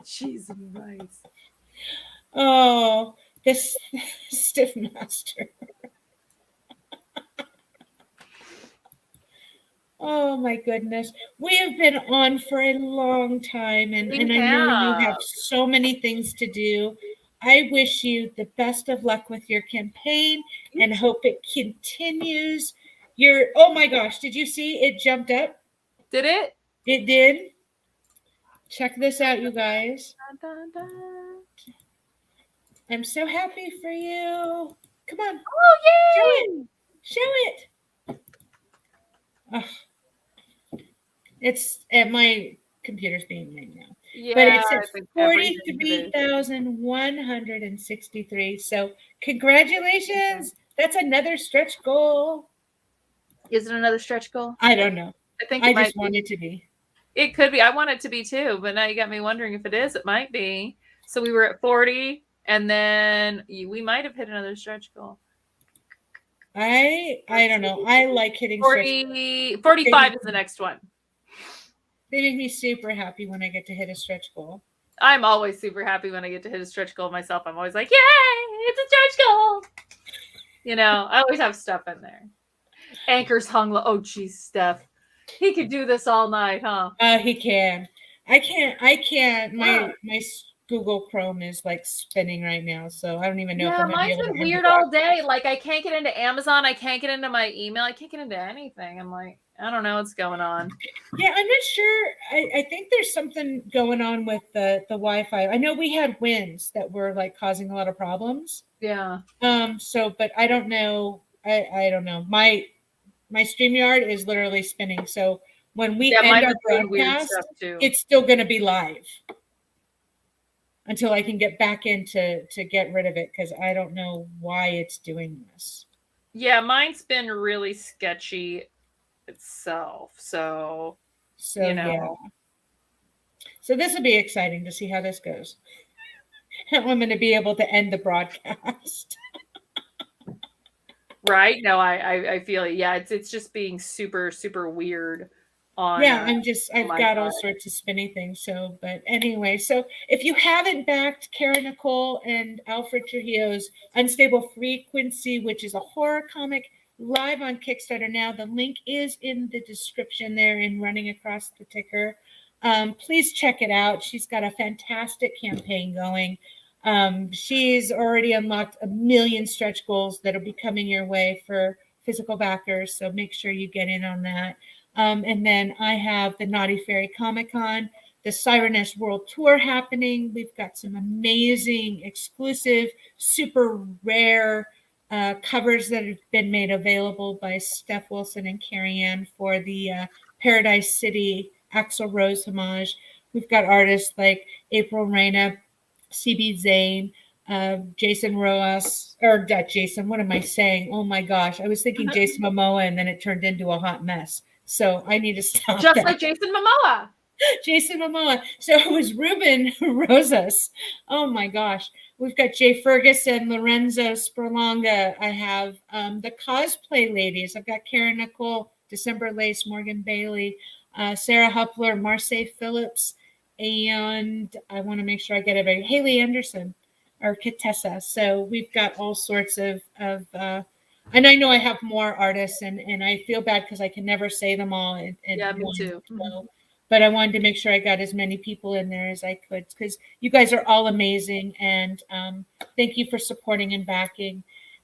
She's nice. Oh, this stiff master. Oh my goodness. We have been on for a long time, and I know you have so many things to do. I wish you the best of luck with your campaign and hope it continues. Oh my gosh, did you see it jumped up? Did it? It did. Check this out, you guys. I'm so happy for you. Come on. Oh, yay! Show it. Oh. It's at my computer's being made now. Yeah, but it's at 43,163. So congratulations. That's another stretch goal. Is it another stretch goal? I don't know. I just want it to be. It could be. I want it to be too, but now you got me wondering if it is. It might be. So we were at 40, and then we might have hit another stretch goal. I don't know. I like hitting 40, 45 is the next one. They make me super happy when I get to hit a stretch goal. I'm always super happy when I get to hit a stretch goal myself. I'm always like, yay, it's a stretch goal. You know, I always have stuff in there. Anchors hung low. Oh, geez, Steph. He could do this all night, huh? He can. I can't. My Google Chrome is like spinning right now, so I don't even know if I'm mine's been weird all day. Like I can't get into Amazon, I can't get into my email, I can't get into anything. I'm like, I don't know what's going on. Yeah, I'm not sure. I think there's something going on with the Wi-Fi. I know we had winds that were like causing a lot of problems. Yeah. But I don't know. I don't know. My StreamYard is literally spinning. So when we end our broadcast, it's still going to be live until I can get back in to get rid of it, because I don't know why it's doing this. Yeah, mine's been really sketchy itself. So you know. Yeah. So this will be exciting to see how this goes. I'm going to be able to end the broadcast. Right? No, I feel it. Yeah, it's just being super super weird on Yeah, I've my got all side. sorts of spinny things. So, but anyway, so if you haven't backed Cara Nicole and Alfred Trujillo's Unstable Frequency, which is a horror comic live on Kickstarter now, the link is in the description there and running across the ticker. Please check it out. She's got a fantastic campaign going. She's already unlocked 1,000,000 stretch goals that'll be coming your way for physical backers. So make sure you get in on that. And then I have the Naughty Fairy Comic Con, the Sireness World Tour happening. We've got some amazing, exclusive, super rare covers that have been made available by Steph Wilson and Carrie Ann for the Paradise City Axl Rose homage. We've got artists like April Reina, CB Zane, Jason Roas, or Jason, what am I saying? Oh my gosh. I was thinking Jason Momoa and then it turned into a hot mess. So I need to stop Just that. like Jason Momoa. Jason Momoa. So it was Ruben Rosas. Oh my gosh. We've got Jay Ferguson, Lorenzo Sperlonga. I have the cosplay ladies. I've got Cara Nicole, December Lace, Morgan Bailey, Sarah Huppler, Marseille Phillips, and I want to make sure I get it right. Haley Anderson or Katessa. So we've got all sorts of and I know I have more artists, and I feel bad because I can never say them all in Yeah, me one too. go. But I wanted to make sure I got as many people in there as I could because you guys are all amazing. And thank you for supporting and backing.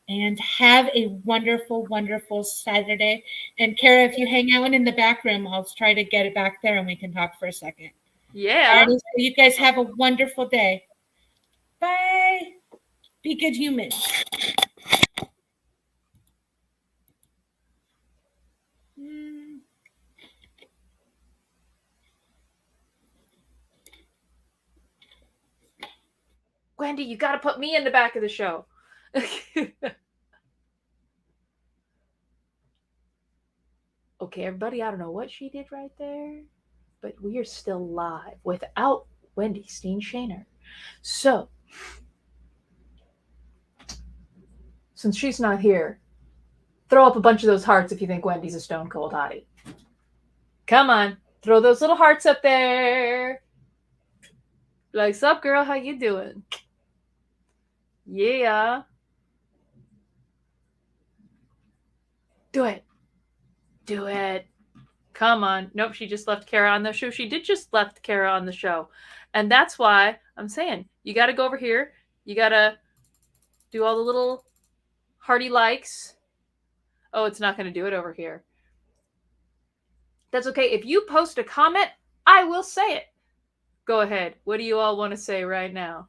And have a wonderful, wonderful Saturday. And Cara, if you hang out in the back room, I'll try to get it back there and we can talk for a second. Yeah. Alrighty, so you guys have a wonderful day. Bye. Be good humans. Wendy, you got to put me in the back of the show. Okay, everybody, I don't know what she did right there, but we are still live without Wendy Steen Shaner. So, since she's not here, throw up a bunch of those hearts if you think Wendy's a stone cold hottie. Come on, throw those little hearts up there. Like, sup, girl, how you doing? Yeah. Do it. Do it. Come on. Nope, she just left Cara on the show. She did just left Cara on the show. And that's why I'm saying, you got to go over here. You got to do all the little hearty likes. Oh, it's not going to do it over here. That's okay. If you post a comment, I will say it. Go ahead. What do you all want to say right now?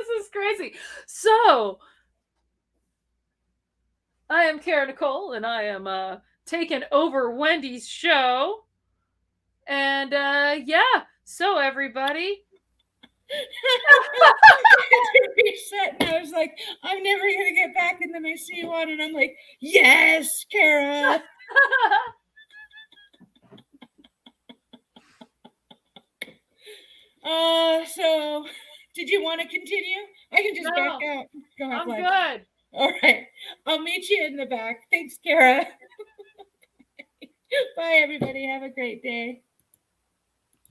This is crazy. So, I am Cara Nicole, and I am taking over Wendy's show. And yeah, so everybody. Reset, and I was like, I'm never gonna get back. And then I see you on, and I'm like, yes, Cara. So did you want to continue? I can just back out. Go ahead. I'm good. All right. I'll meet you in the back. Thanks, Cara. Bye, everybody. Have a great day.